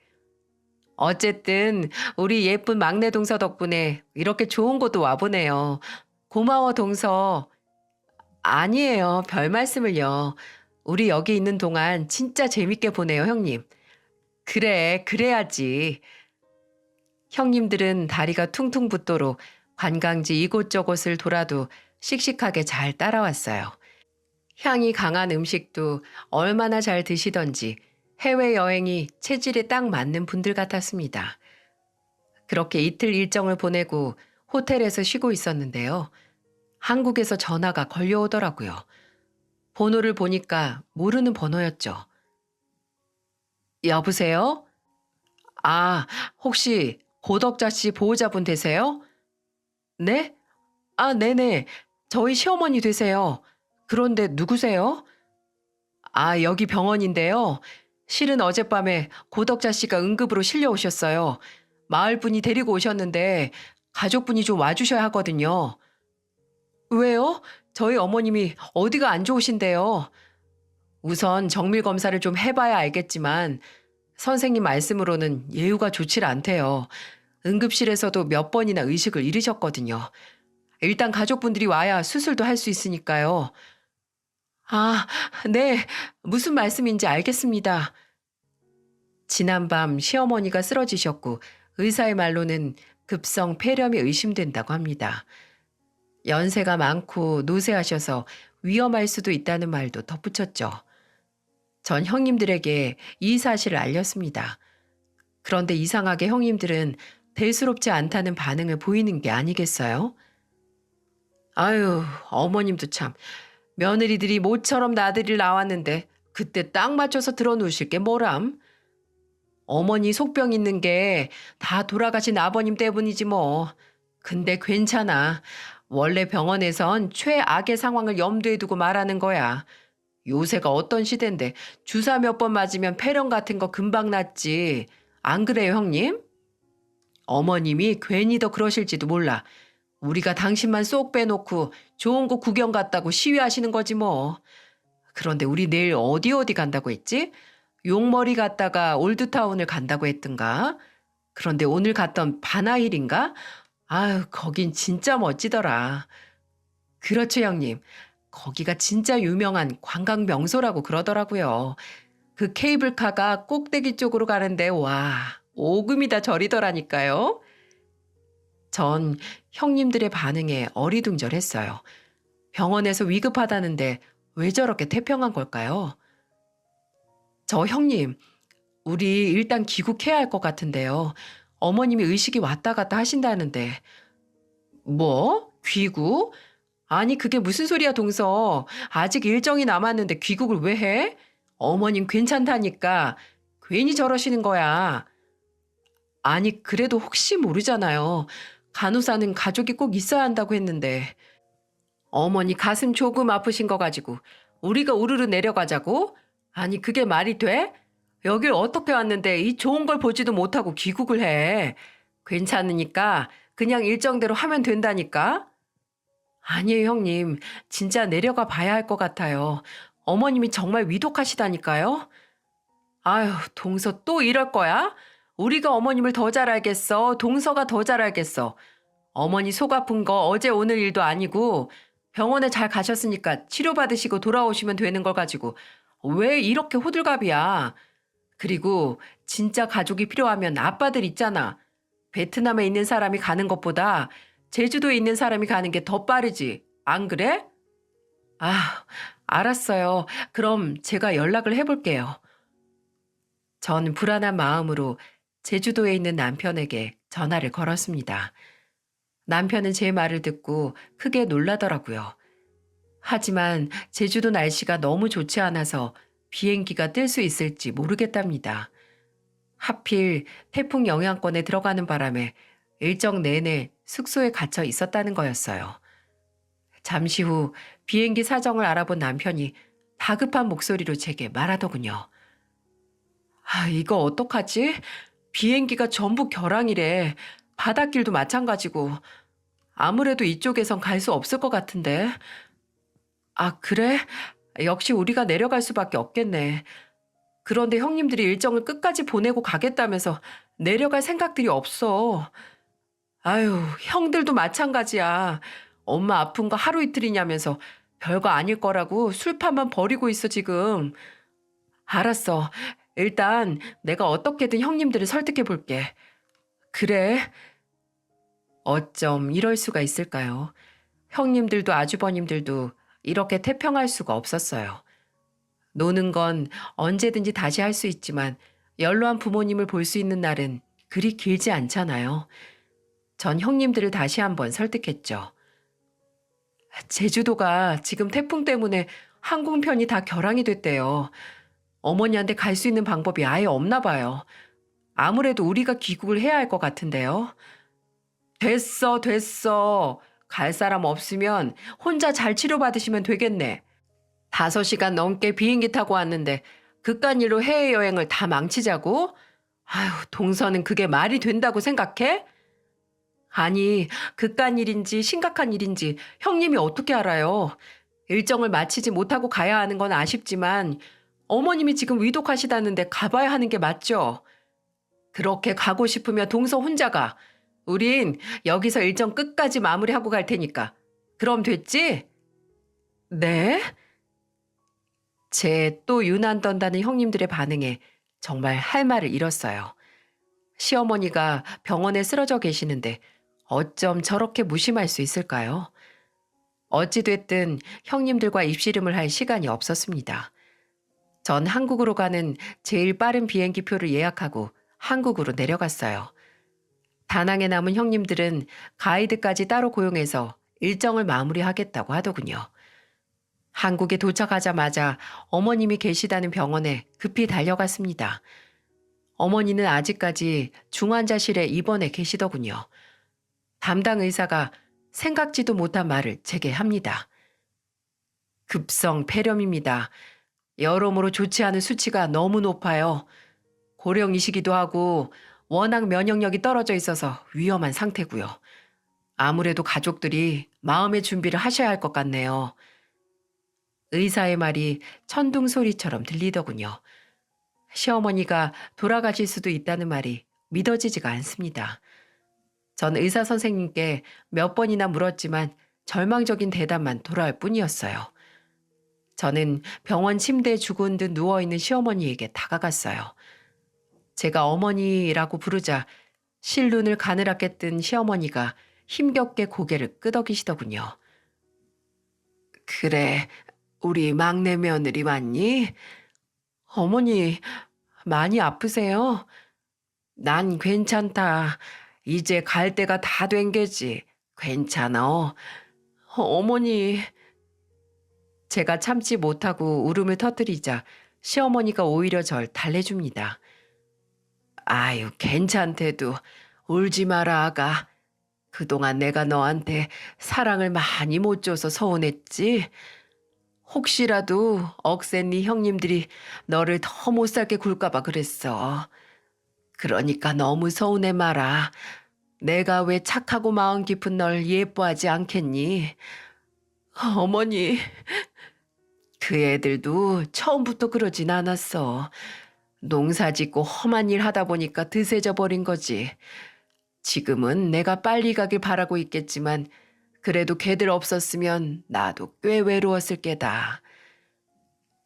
어쨌든 우리 예쁜 막내 동서 덕분에 이렇게 좋은 곳도 와보네요. 고마워 동서. 아니에요. 별 말씀을요. 우리 여기 있는 동안 진짜 재밌게 보내요 형님. 그래 그래야지. 형님들은 다리가 퉁퉁 붓도록 관광지 이곳저곳을 돌아도 씩씩하게 잘 따라왔어요. 향이 강한 음식도 얼마나 잘 드시던지 해외여행이 체질에 딱 맞는 분들 같았습니다. 그렇게 이틀 일정을 보내고 호텔에서 쉬고 있었는데요. 한국에서 전화가 걸려오더라고요. 번호를 보니까 모르는 번호였죠. 여보세요? 아, 혹시 고덕자 씨 보호자분 되세요? 네? 아, 네네. 저희 시어머니 되세요. 그런데 누구세요? 아, 여기 병원인데요. 실은 어젯밤에 고덕자 씨가 응급으로 실려오셨어요. 마을 분이 데리고 오셨는데 가족분이 좀 와주셔야 하거든요. 왜요? 저희 어머님이 어디가 안 좋으신데요? 우선 정밀 검사를 좀 해봐야 알겠지만 선생님 말씀으로는 예후가 좋질 않대요. 응급실에서도 몇 번이나 의식을 잃으셨거든요. 일단 가족분들이 와야 수술도 할 수 있으니까요. 아, 네. 무슨 말씀인지 알겠습니다. 지난밤 시어머니가 쓰러지셨고 의사의 말로는 급성 폐렴이 의심된다고 합니다. 연세가 많고 노쇠하셔서 위험할 수도 있다는 말도 덧붙였죠. 전 형님들에게 이 사실을 알렸습니다. 그런데 이상하게 형님들은 대수롭지 않다는 반응을 보이는 게 아니겠어요? 아유, 어머님도 참. 며느리들이 모처럼 나들이를 나왔는데 그때 딱 맞춰서 들어누실 게 뭐람? 어머니 속병 있는 게 다 돌아가신 아버님 때문이지 뭐. 근데 괜찮아. 원래 병원에선 최악의 상황을 염두에 두고 말하는 거야. 요새가 어떤 시대인데 주사 몇 번 맞으면 폐렴 같은 거 금방 낫지. 안 그래요, 형님? 어머님이 괜히 더 그러실지도 몰라. 우리가 당신만 쏙 빼놓고 좋은 곳 구경 갔다고 시위하시는 거지 뭐. 그런데 우리 내일 어디 간다고 했지? 용머리 갔다가 올드타운을 간다고 했던가? 그런데 오늘 갔던 바나힐인가? 아유, 거긴 진짜 멋지더라. 그렇죠, 형님. 거기가 진짜 유명한 관광 명소라고 그러더라고요. 그 케이블카가 꼭대기 쪽으로 가는데 와, 오금이 다 저리더라니까요. 전 형님들의 반응에 어리둥절했어요. 병원에서 위급하다는데 왜 저렇게 태평한 걸까요? 저 형님, 우리 일단 귀국해야 할 것 같은데요. 어머님이 의식이 왔다 갔다 하신다는데. 뭐? 귀국? 아니 그게 무슨 소리야 동서. 아직 일정이 남았는데 귀국을 왜 해? 어머님 괜찮다니까. 괜히 저러시는 거야. 아니 그래도 혹시 모르잖아요. 간호사는 가족이 꼭 있어야 한다고 했는데. 어머니 가슴 조금 아프신 거 가지고 우리가 우르르 내려가자고? 아니, 그게 말이 돼? 여길 어떻게 왔는데 이 좋은 걸 보지도 못하고 귀국을 해. 괜찮으니까 그냥 일정대로 하면 된다니까? 아니에요, 형님. 진짜 내려가 봐야 할 것 같아요. 어머님이 정말 위독하시다니까요? 아휴, 동서 또 이럴 거야? 우리가 어머님을 더 잘 알겠어? 동서가 더 잘 알겠어? 어머니 속 아픈 거 어제 오늘 일도 아니고 병원에 잘 가셨으니까 치료받으시고 돌아오시면 되는 걸 가지고 왜 이렇게 호들갑이야? 그리고 진짜 가족이 필요하면 아빠들 있잖아. 베트남에 있는 사람이 가는 것보다 제주도에 있는 사람이 가는 게 더 빠르지. 안 그래? 아, 알았어요. 그럼 제가 연락을 해볼게요. 전 불안한 마음으로 제주도에 있는 남편에게 전화를 걸었습니다. 남편은 제 말을 듣고 크게 놀라더라고요. 하지만 제주도 날씨가 너무 좋지 않아서 비행기가 뜰 수 있을지 모르겠답니다. 하필 태풍 영향권에 들어가는 바람에 일정 내내 숙소에 갇혀 있었다는 거였어요. 잠시 후 비행기 사정을 알아본 남편이 다급한 목소리로 제게 말하더군요. 아, 이거 어떡하지? 비행기가 전부 결항이래. 바닷길도 마찬가지고. 아무래도 이쪽에선 갈 수 없을 것 같은데. 아, 그래? 역시 우리가 내려갈 수밖에 없겠네. 그런데 형님들이 일정을 끝까지 보내고 가겠다면서 내려갈 생각들이 없어. 아유, 형들도 마찬가지야. 엄마 아픈 거 하루 이틀이냐면서 별거 아닐 거라고 술판만 버리고 있어, 지금. 알았어. 일단 내가 어떻게든 형님들을 설득해 볼게. 그래? 어쩜 이럴 수가 있을까요? 형님들도 아주버님들도 이렇게 태평할 수가 없었어요. 노는 건 언제든지 다시 할 수 있지만 연로한 부모님을 볼 수 있는 날은 그리 길지 않잖아요. 전 형님들을 다시 한번 설득했죠. 제주도가 지금 태풍 때문에 항공편이 다 결항이 됐대요. 어머니한테 갈 수 있는 방법이 아예 없나 봐요. 아무래도 우리가 귀국을 해야 할 것 같은데요. 됐어, 됐어. 갈 사람 없으면 혼자 잘 치료받으시면 되겠네. 5시간 넘게 비행기 타고 왔는데 그깟 일로 해외여행을 다 망치자고? 아휴, 동서는 그게 말이 된다고 생각해? 아니, 그깟 일인지 심각한 일인지 형님이 어떻게 알아요? 일정을 마치지 못하고 가야 하는 건 아쉽지만 어머님이 지금 위독하시다는데 가봐야 하는 게 맞죠? 그렇게 가고 싶으면 동서 혼자 가. 우린 여기서 일정 끝까지 마무리하고 갈 테니까. 그럼 됐지? 네? 제 또 유난 떤다는 형님들의 반응에 정말 할 말을 잃었어요. 시어머니가 병원에 쓰러져 계시는데 어쩜 저렇게 무심할 수 있을까요? 어찌됐든 형님들과 입씨름을 할 시간이 없었습니다. 전 한국으로 가는 제일 빠른 비행기 표를 예약하고 한국으로 내려갔어요. 다낭에 남은 형님들은 가이드까지 따로 고용해서 일정을 마무리하겠다고 하더군요. 한국에 도착하자마자 어머님이 계시다는 병원에 급히 달려갔습니다. 어머니는 아직까지 중환자실에 입원해 계시더군요. 담당 의사가 생각지도 못한 말을 제게 합니다. 급성 폐렴입니다. 여러모로 좋지 않은 수치가 너무 높아요. 고령이시기도 하고 워낙 면역력이 떨어져 있어서 위험한 상태고요. 아무래도 가족들이 마음의 준비를 하셔야 할 것 같네요. 의사의 말이 천둥 소리처럼 들리더군요. 시어머니가 돌아가실 수도 있다는 말이 믿어지지가 않습니다. 전 의사 선생님께 몇 번이나 물었지만 절망적인 대답만 돌아올 뿐이었어요. 저는 병원 침대에 죽은 듯 누워있는 시어머니에게 다가갔어요. 제가 어머니라고 부르자 실눈을 가늘하게 뜬 시어머니가 힘겹게 고개를 끄덕이시더군요. 그래, 우리 막내 며느리 맞니? 어머니, 많이 아프세요? 난 괜찮다. 이제 갈 때가 다 된 게지. 괜찮아. 어머니. 제가 참지 못하고 울음을 터뜨리자 시어머니가 오히려 절 달래줍니다. 아유, 괜찮대도 울지 마라, 아가. 그동안 내가 너한테 사랑을 많이 못 줘서 서운했지? 혹시라도 억센 네 형님들이 너를 더 못 살게 굴까 봐 그랬어. 그러니까 너무 서운해 마라. 내가 왜 착하고 마음 깊은 널 예뻐하지 않겠니? 어머니, 그 애들도 처음부터 그러진 않았어. 농사 짓고 험한 일 하다 보니까 드세져 버린 거지. 지금은 내가 빨리 가길 바라고 있겠지만 그래도 걔들 없었으면 나도 꽤 외로웠을 게다.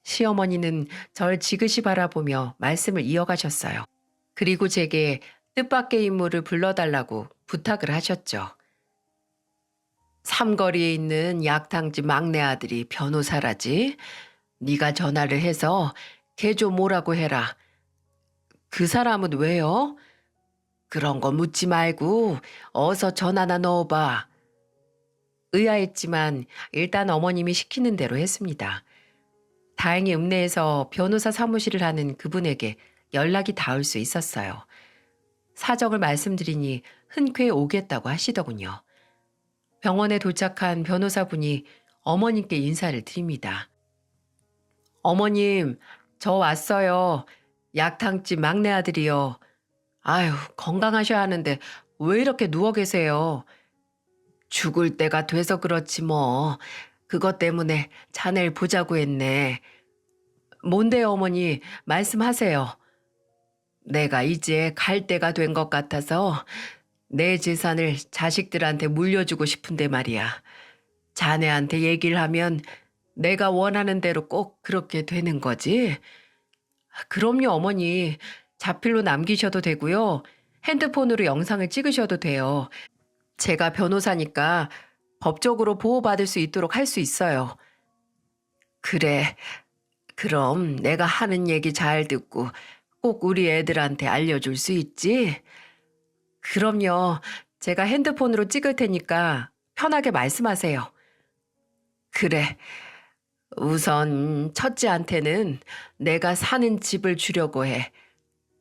시어머니는 절 지그시 바라보며 말씀을 이어가셨어요. 그리고 제게 뜻밖의 인물을 불러달라고 부탁을 하셨죠. 삼거리에 있는 약탕집 막내 아들이 변호사라지. 네가 전화를 해서 걔 좀 오라고 해라. 그 사람은 왜요? 그런 거 묻지 말고 어서 전화나 넣어봐. 의아했지만 일단 어머님이 시키는 대로 했습니다. 다행히 읍내에서 변호사 사무실을 하는 그분에게 연락이 닿을 수 있었어요. 사정을 말씀드리니 흔쾌히 오겠다고 하시더군요. 병원에 도착한 변호사분이 어머님께 인사를 드립니다. 어머님, 저 왔어요. 약탕집 막내 아들이요. 아유, 건강하셔야 하는데 왜 이렇게 누워 계세요? 죽을 때가 돼서 그렇지 뭐. 그것 때문에 자네를 보자고 했네. 뭔데요, 어머니? 말씀하세요. 내가 이제 갈 때가 된 것 같아서 내 재산을 자식들한테 물려주고 싶은데 말이야. 자네한테 얘기를 하면 내가 원하는 대로 꼭 그렇게 되는 거지? 그럼요, 어머니. 자필로 남기셔도 되고요. 핸드폰으로 영상을 찍으셔도 돼요. 제가 변호사니까 법적으로 보호받을 수 있도록 할 수 있어요. 그래. 그럼 내가 하는 얘기 잘 듣고 꼭 우리 애들한테 알려줄 수 있지? 그럼요. 제가 핸드폰으로 찍을 테니까 편하게 말씀하세요. 그래. 우선 첫째한테는 내가 사는 집을 주려고 해.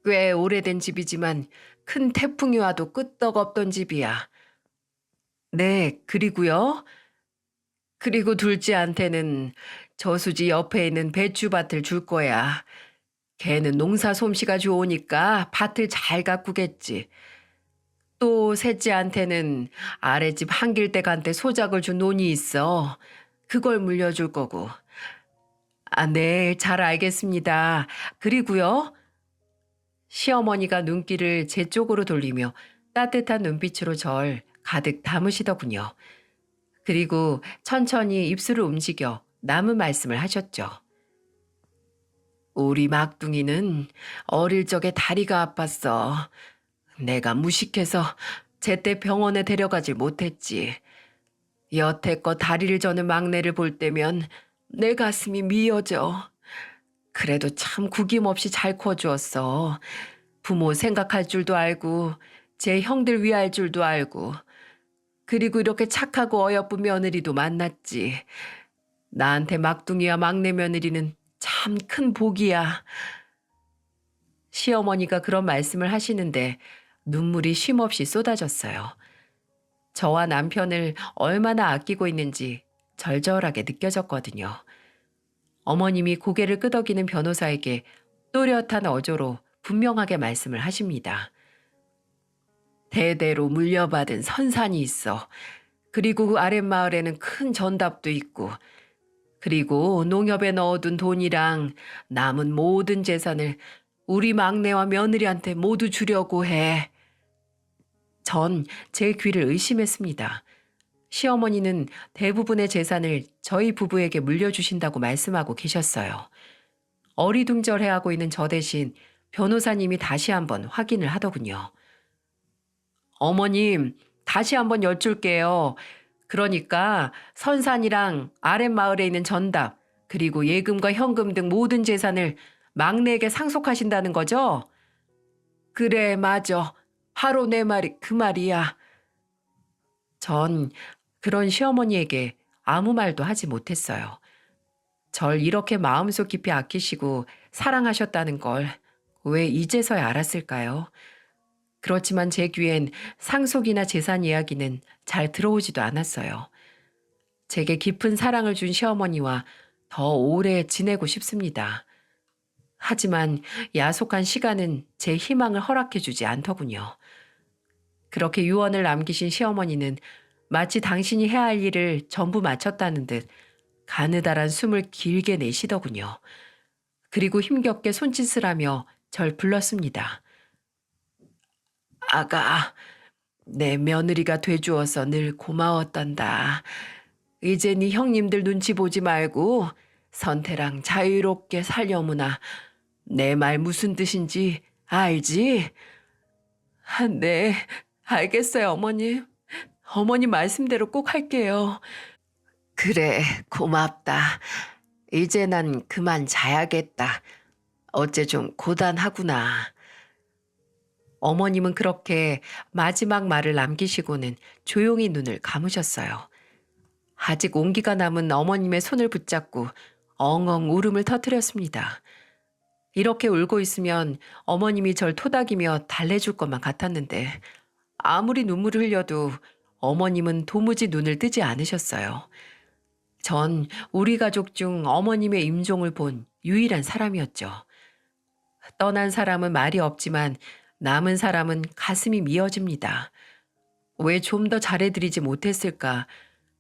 꽤 오래된 집이지만 큰 태풍이 와도 끄떡없던 집이야. 네, 그리고요. 그리고 둘째한테는 저수지 옆에 있는 배추밭을 줄 거야. 걔는 농사 솜씨가 좋으니까 밭을 잘 가꾸겠지. 또 셋째한테는 아랫집 한길댁한테 소작을 준 논이 있어. 그걸 물려줄 거고. 아, 네, 잘 알겠습니다. 그리고요. 시어머니가 눈길을 제 쪽으로 돌리며 따뜻한 눈빛으로 절 가득 담으시더군요. 그리고 천천히 입술을 움직여 남은 말씀을 하셨죠. 우리 막둥이는 어릴 적에 다리가 아팠어. 내가 무식해서 제때 병원에 데려가질 못했지. 여태껏 다리를 저는 막내를 볼 때면 내 가슴이 미어져. 그래도 참 구김없이 잘 커주었어. 부모 생각할 줄도 알고 제 형들 위할 줄도 알고 그리고 이렇게 착하고 어여쁜 며느리도 만났지. 나한테 막둥이와 막내 며느리는 참 큰 복이야. 시어머니가 그런 말씀을 하시는데 눈물이 쉼없이 쏟아졌어요. 저와 남편을 얼마나 아끼고 있는지 절절하게 느껴졌거든요. 어머님이 고개를 끄덕이는 변호사에게 또렷한 어조로 분명하게 말씀을 하십니다. 대대로 물려받은 선산이 있어. 그리고 그 아랫마을에는 큰 전답도 있고 그리고 농협에 넣어둔 돈이랑 남은 모든 재산을 우리 막내와 며느리한테 모두 주려고 해. 전 제 귀를 의심했습니다. 시어머니는 대부분의 재산을 저희 부부에게 물려주신다고 말씀하고 계셨어요. 어리둥절해하고 있는 저 대신 변호사님이 다시 한번 확인을 하더군요. 어머님, 다시 한번 여쭐게요. 그러니까 선산이랑 아랫마을에 있는 전답, 그리고 예금과 현금 등 모든 재산을 막내에게 상속하신다는 거죠? 그래, 맞아. 바로 내 말이 그 말이야. 전 그런 시어머니에게 아무 말도 하지 못했어요. 절 이렇게 마음속 깊이 아끼시고 사랑하셨다는 걸 왜 이제서야 알았을까요? 그렇지만 제 귀엔 상속이나 재산 이야기는 잘 들어오지도 않았어요. 제게 깊은 사랑을 준 시어머니와 더 오래 지내고 싶습니다. 하지만 야속한 시간은 제 희망을 허락해주지 않더군요. 그렇게 유언을 남기신 시어머니는 마치 당신이 해야 할 일을 전부 마쳤다는 듯 가느다란 숨을 길게 내쉬더군요. 그리고 힘겹게 손짓을 하며 절 불렀습니다. 아가, 내 며느리가 돼주어서 늘 고마웠단다. 이제 네 형님들 눈치 보지 말고 선태랑 자유롭게 살려무나. 내 말 무슨 뜻인지 알지? 네, 알겠어요, 어머님. 어머님 말씀대로 꼭 할게요. 그래, 고맙다. 이제 난 그만 자야겠다. 어째 좀 고단하구나. 어머님은 그렇게 마지막 말을 남기시고는 조용히 눈을 감으셨어요. 아직 온기가 남은 어머님의 손을 붙잡고 엉엉 울음을 터뜨렸습니다. 이렇게 울고 있으면 어머님이 절 토닥이며 달래줄 것만 같았는데 아무리 눈물을 흘려도 어머님은 도무지 눈을 뜨지 않으셨어요. 전 우리 가족 중 어머님의 임종을 본 유일한 사람이었죠. 떠난 사람은 말이 없지만 남은 사람은 가슴이 미어집니다. 왜 좀 더 잘해드리지 못했을까?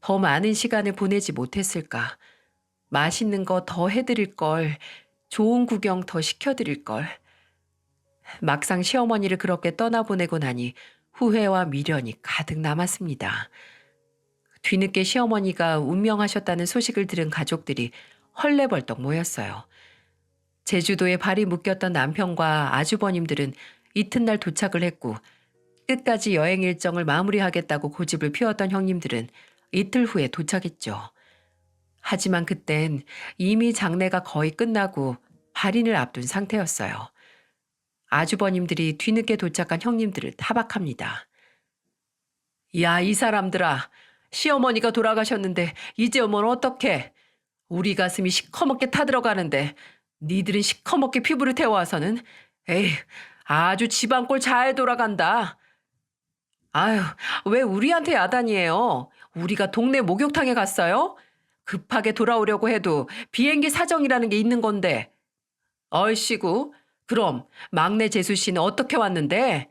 더 많은 시간을 보내지 못했을까? 맛있는 거 더 해드릴 걸, 좋은 구경 더 시켜드릴 걸. 막상 시어머니를 그렇게 떠나보내고 나니 후회와 미련이 가득 남았습니다. 뒤늦게 시어머니가 운명하셨다는 소식을 들은 가족들이 헐레벌떡 모였어요. 제주도에 발이 묶였던 남편과 아주버님들은 이튿날 도착을 했고 끝까지 여행 일정을 마무리하겠다고 고집을 피웠던 형님들은 이틀 후에 도착했죠. 하지만 그땐 이미 장례가 거의 끝나고 발인을 앞둔 상태였어요. 아주버님들이 뒤늦게 도착한 형님들을 타박합니다. 야, 이 사람들아. 시어머니가 돌아가셨는데 이제 오면 어떡해. 우리 가슴이 시커멓게 타들어가는데 니들은 시커멓게 피부를 태워와서는 에이, 아주 집안 꼴 잘 돌아간다. 아유, 왜 우리한테 야단이에요? 우리가 동네 목욕탕에 갔어요? 급하게 돌아오려고 해도 비행기 사정이라는 게 있는 건데. 얼씨구, 그럼 막내 재수 씨는 어떻게 왔는데?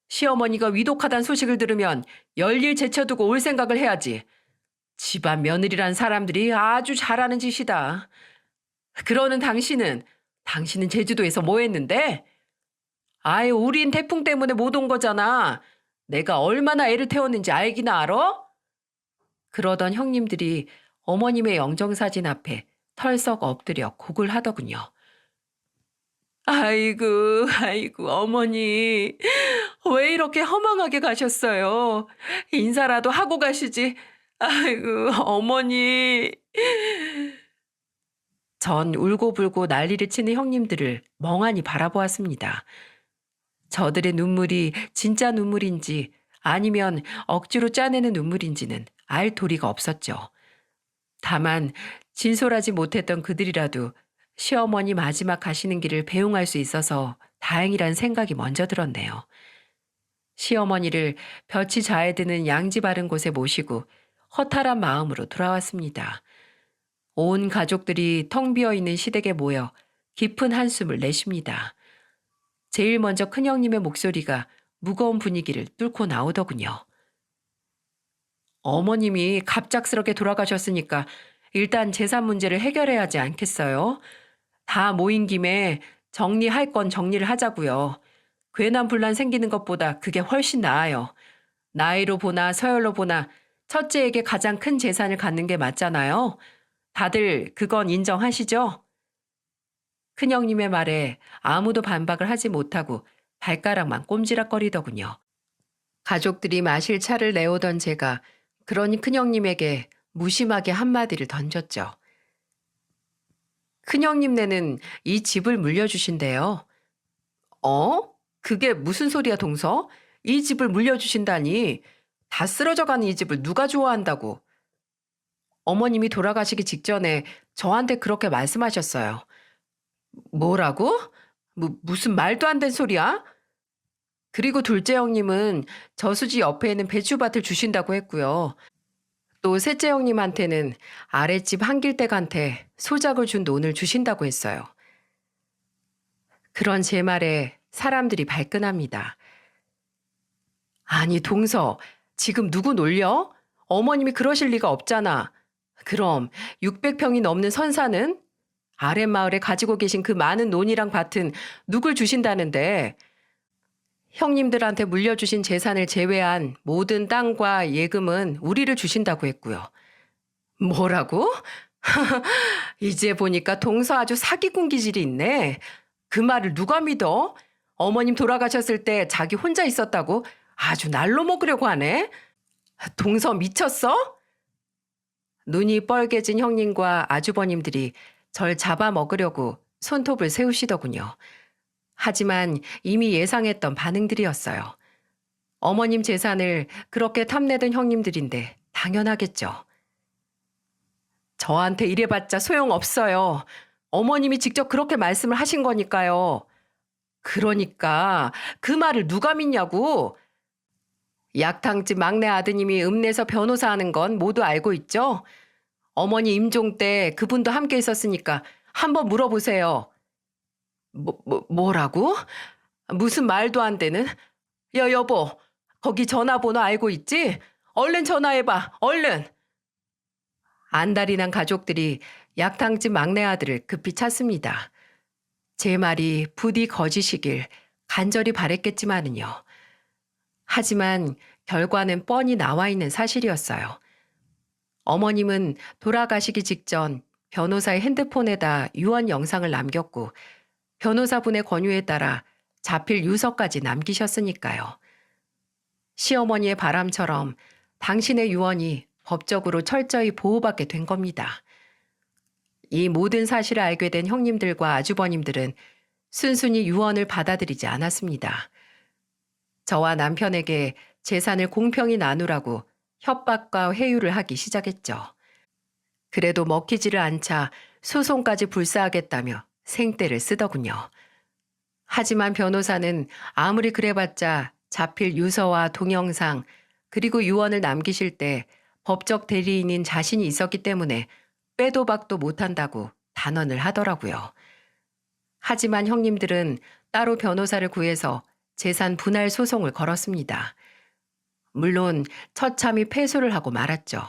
시어머니가 위독하다는 소식을 들으면 열일 제쳐두고 올 생각을 해야지. 집안 며느리란 사람들이 아주 잘하는 짓이다. 그러는 당신은 제주도에서 뭐 했는데? 아유, 우린 태풍 때문에 못 온 거잖아. 내가 얼마나 애를 태웠는지 알기나 알아? 그러던 형님들이 어머님의 영정사진 앞에 털썩 엎드려 곡을 하더군요. 아이고, 어머니. 왜 이렇게 허망하게 가셨어요? 인사라도 하고 가시지. 아이고, 어머니. 전 울고불고 난리를 치는 형님들을 멍하니 바라보았습니다. 저들의 눈물이 진짜 눈물인지 아니면 억지로 짜내는 눈물인지는 알 도리가 없었죠. 다만 진솔하지 못했던 그들이라도 시어머니 마지막 가시는 길을 배웅할 수 있어서 다행이란 생각이 먼저 들었네요. 시어머니를 볕이 자해드는 양지 바른 곳에 모시고 허탈한 마음으로 돌아왔습니다. 온 가족들이 텅 비어있는 시댁에 모여 깊은 한숨을 내쉽니다. 제일 먼저 큰형님의 목소리가 무거운 분위기를 뚫고 나오더군요. 어머님이 갑작스럽게 돌아가셨으니까 일단 재산 문제를 해결해야 하지 않겠어요? 다 모인 김에 정리할 건 정리를 하자고요. 괜한 분란 생기는 것보다 그게 훨씬 나아요. 나이로 보나 서열로 보나 첫째에게 가장 큰 재산을 갖는 게 맞잖아요. 다들 그건 인정하시죠? 큰형님의 말에 아무도 반박을 하지 못하고 발가락만 꼼지락거리더군요. 가족들이 마실 차를 내오던 제가 그러니 큰형님에게 무심하게 한마디를 던졌죠. 큰형님네는 이 집을 물려주신대요. 어? 그게 무슨 소리야, 동서? 이 집을 물려주신다니. 다 쓰러져가는 이 집을 누가 좋아한다고. 어머님이 돌아가시기 직전에 저한테 그렇게 말씀하셨어요. 뭐라고? 무슨 말도 안 된 소리야? 그리고 둘째 형님은 저수지 옆에 있는 배추밭을 주신다고 했고요. 또 셋째 형님한테는 아랫집 한길댁한테 소작을 준 논을 주신다고 했어요. 그런 제 말에 사람들이 발끈합니다. 아니, 동서, 지금 누구 놀려? 어머님이 그러실 리가 없잖아. 그럼 600평이 넘는 선사는? 아랫마을에 가지고 계신 그 많은 논이랑 밭은 누굴 주신다는데 형님들한테 물려주신 재산을 제외한 모든 땅과 예금은 우리를 주신다고 했고요. 뭐라고? 이제 보니까 동서 아주 사기꾼 기질이 있네. 그 말을 누가 믿어? 어머님 돌아가셨을 때 자기 혼자 있었다고 아주 날로 먹으려고 하네. 동서 미쳤어? 눈이 뻘개진 형님과 아주버님들이 절 잡아먹으려고 손톱을 세우시더군요. 하지만 이미 예상했던 반응들이었어요. 어머님 재산을 그렇게 탐내던 형님들인데 당연하겠죠. 저한테 이래봤자 소용없어요. 어머님이 직접 그렇게 말씀을 하신 거니까요. 그러니까 그 말을 누가 믿냐고. 약탕집 막내 아드님이 읍내에서 변호사 하는 건 모두 알고 있죠? 어머니 임종 때 그분도 함께 있었으니까 한번 물어보세요. 뭐라고? 무슨 말도 안 되는? 야, 여보, 거기 전화번호 알고 있지? 얼른 전화해봐, 얼른! 안달이 난 가족들이 약탕집 막내 아들을 급히 찾습니다. 제 말이 부디 거짓이길 간절히 바랬겠지만은요. 하지만 결과는 뻔히 나와 있는 사실이었어요. 어머님은 돌아가시기 직전 변호사의 핸드폰에다 유언 영상을 남겼고 변호사분의 권유에 따라 자필 유서까지 남기셨으니까요. 시어머니의 바람처럼 당신의 유언이 법적으로 철저히 보호받게 된 겁니다. 이 모든 사실을 알게 된 형님들과 아주버님들은 순순히 유언을 받아들이지 않았습니다. 저와 남편에게 재산을 공평히 나누라고 협박과 회유를 하기 시작했죠. 그래도 먹히지를 않자 소송까지 불사하겠다며 생떼를 쓰더군요. 하지만 변호사는 아무리 그래봤자 자필 유서와 동영상 그리고 유언을 남기실 때 법적 대리인인 자신이 있었기 때문에 빼도 박도 못한다고 단언을 하더라고요. 하지만 형님들은 따로 변호사를 구해서 재산 분할 소송을 걸었습니다. 물론 처참히 패소를 하고 말았죠.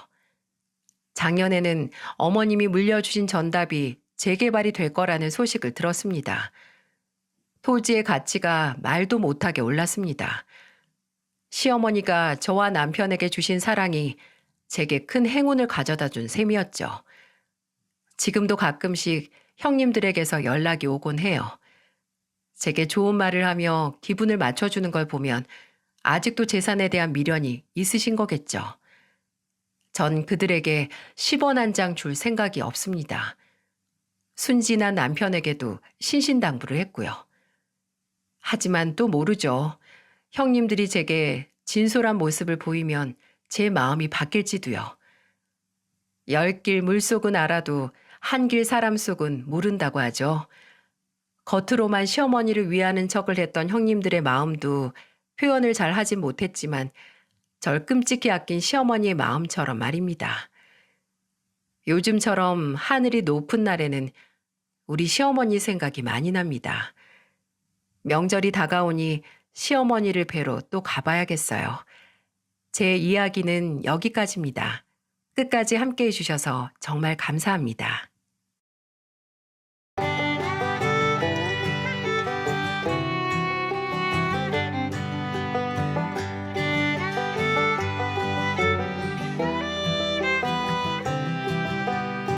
작년에는 어머님이 물려주신 전답이 재개발이 될 거라는 소식을 들었습니다. 토지의 가치가 말도 못하게 올랐습니다. 시어머니가 저와 남편에게 주신 사랑이 제게 큰 행운을 가져다 준 셈이었죠. 지금도 가끔씩 형님들에게서 연락이 오곤 해요. 제게 좋은 말을 하며 기분을 맞춰주는 걸 보면 아직도 재산에 대한 미련이 있으신 거겠죠. 전 그들에게 10원 한 장 줄 생각이 없습니다. 순진한 남편에게도 신신당부를 했고요. 하지만 또 모르죠. 형님들이 제게 진솔한 모습을 보이면 제 마음이 바뀔지도요. 10길 물속은 알아도 한 길 사람 속은 모른다고 하죠. 겉으로만 시어머니를 위하는 척을 했던 형님들의 마음도 표현을 잘 하진 못했지만 절 끔찍히 아낀 시어머니의 마음처럼 말입니다. 요즘처럼 하늘이 높은 날에는 우리 시어머니 생각이 많이 납니다. 명절이 다가오니 시어머니를 뵈러 또 가봐야겠어요. 제 이야기는 여기까지입니다. 끝까지 함께 해주셔서 정말 감사합니다.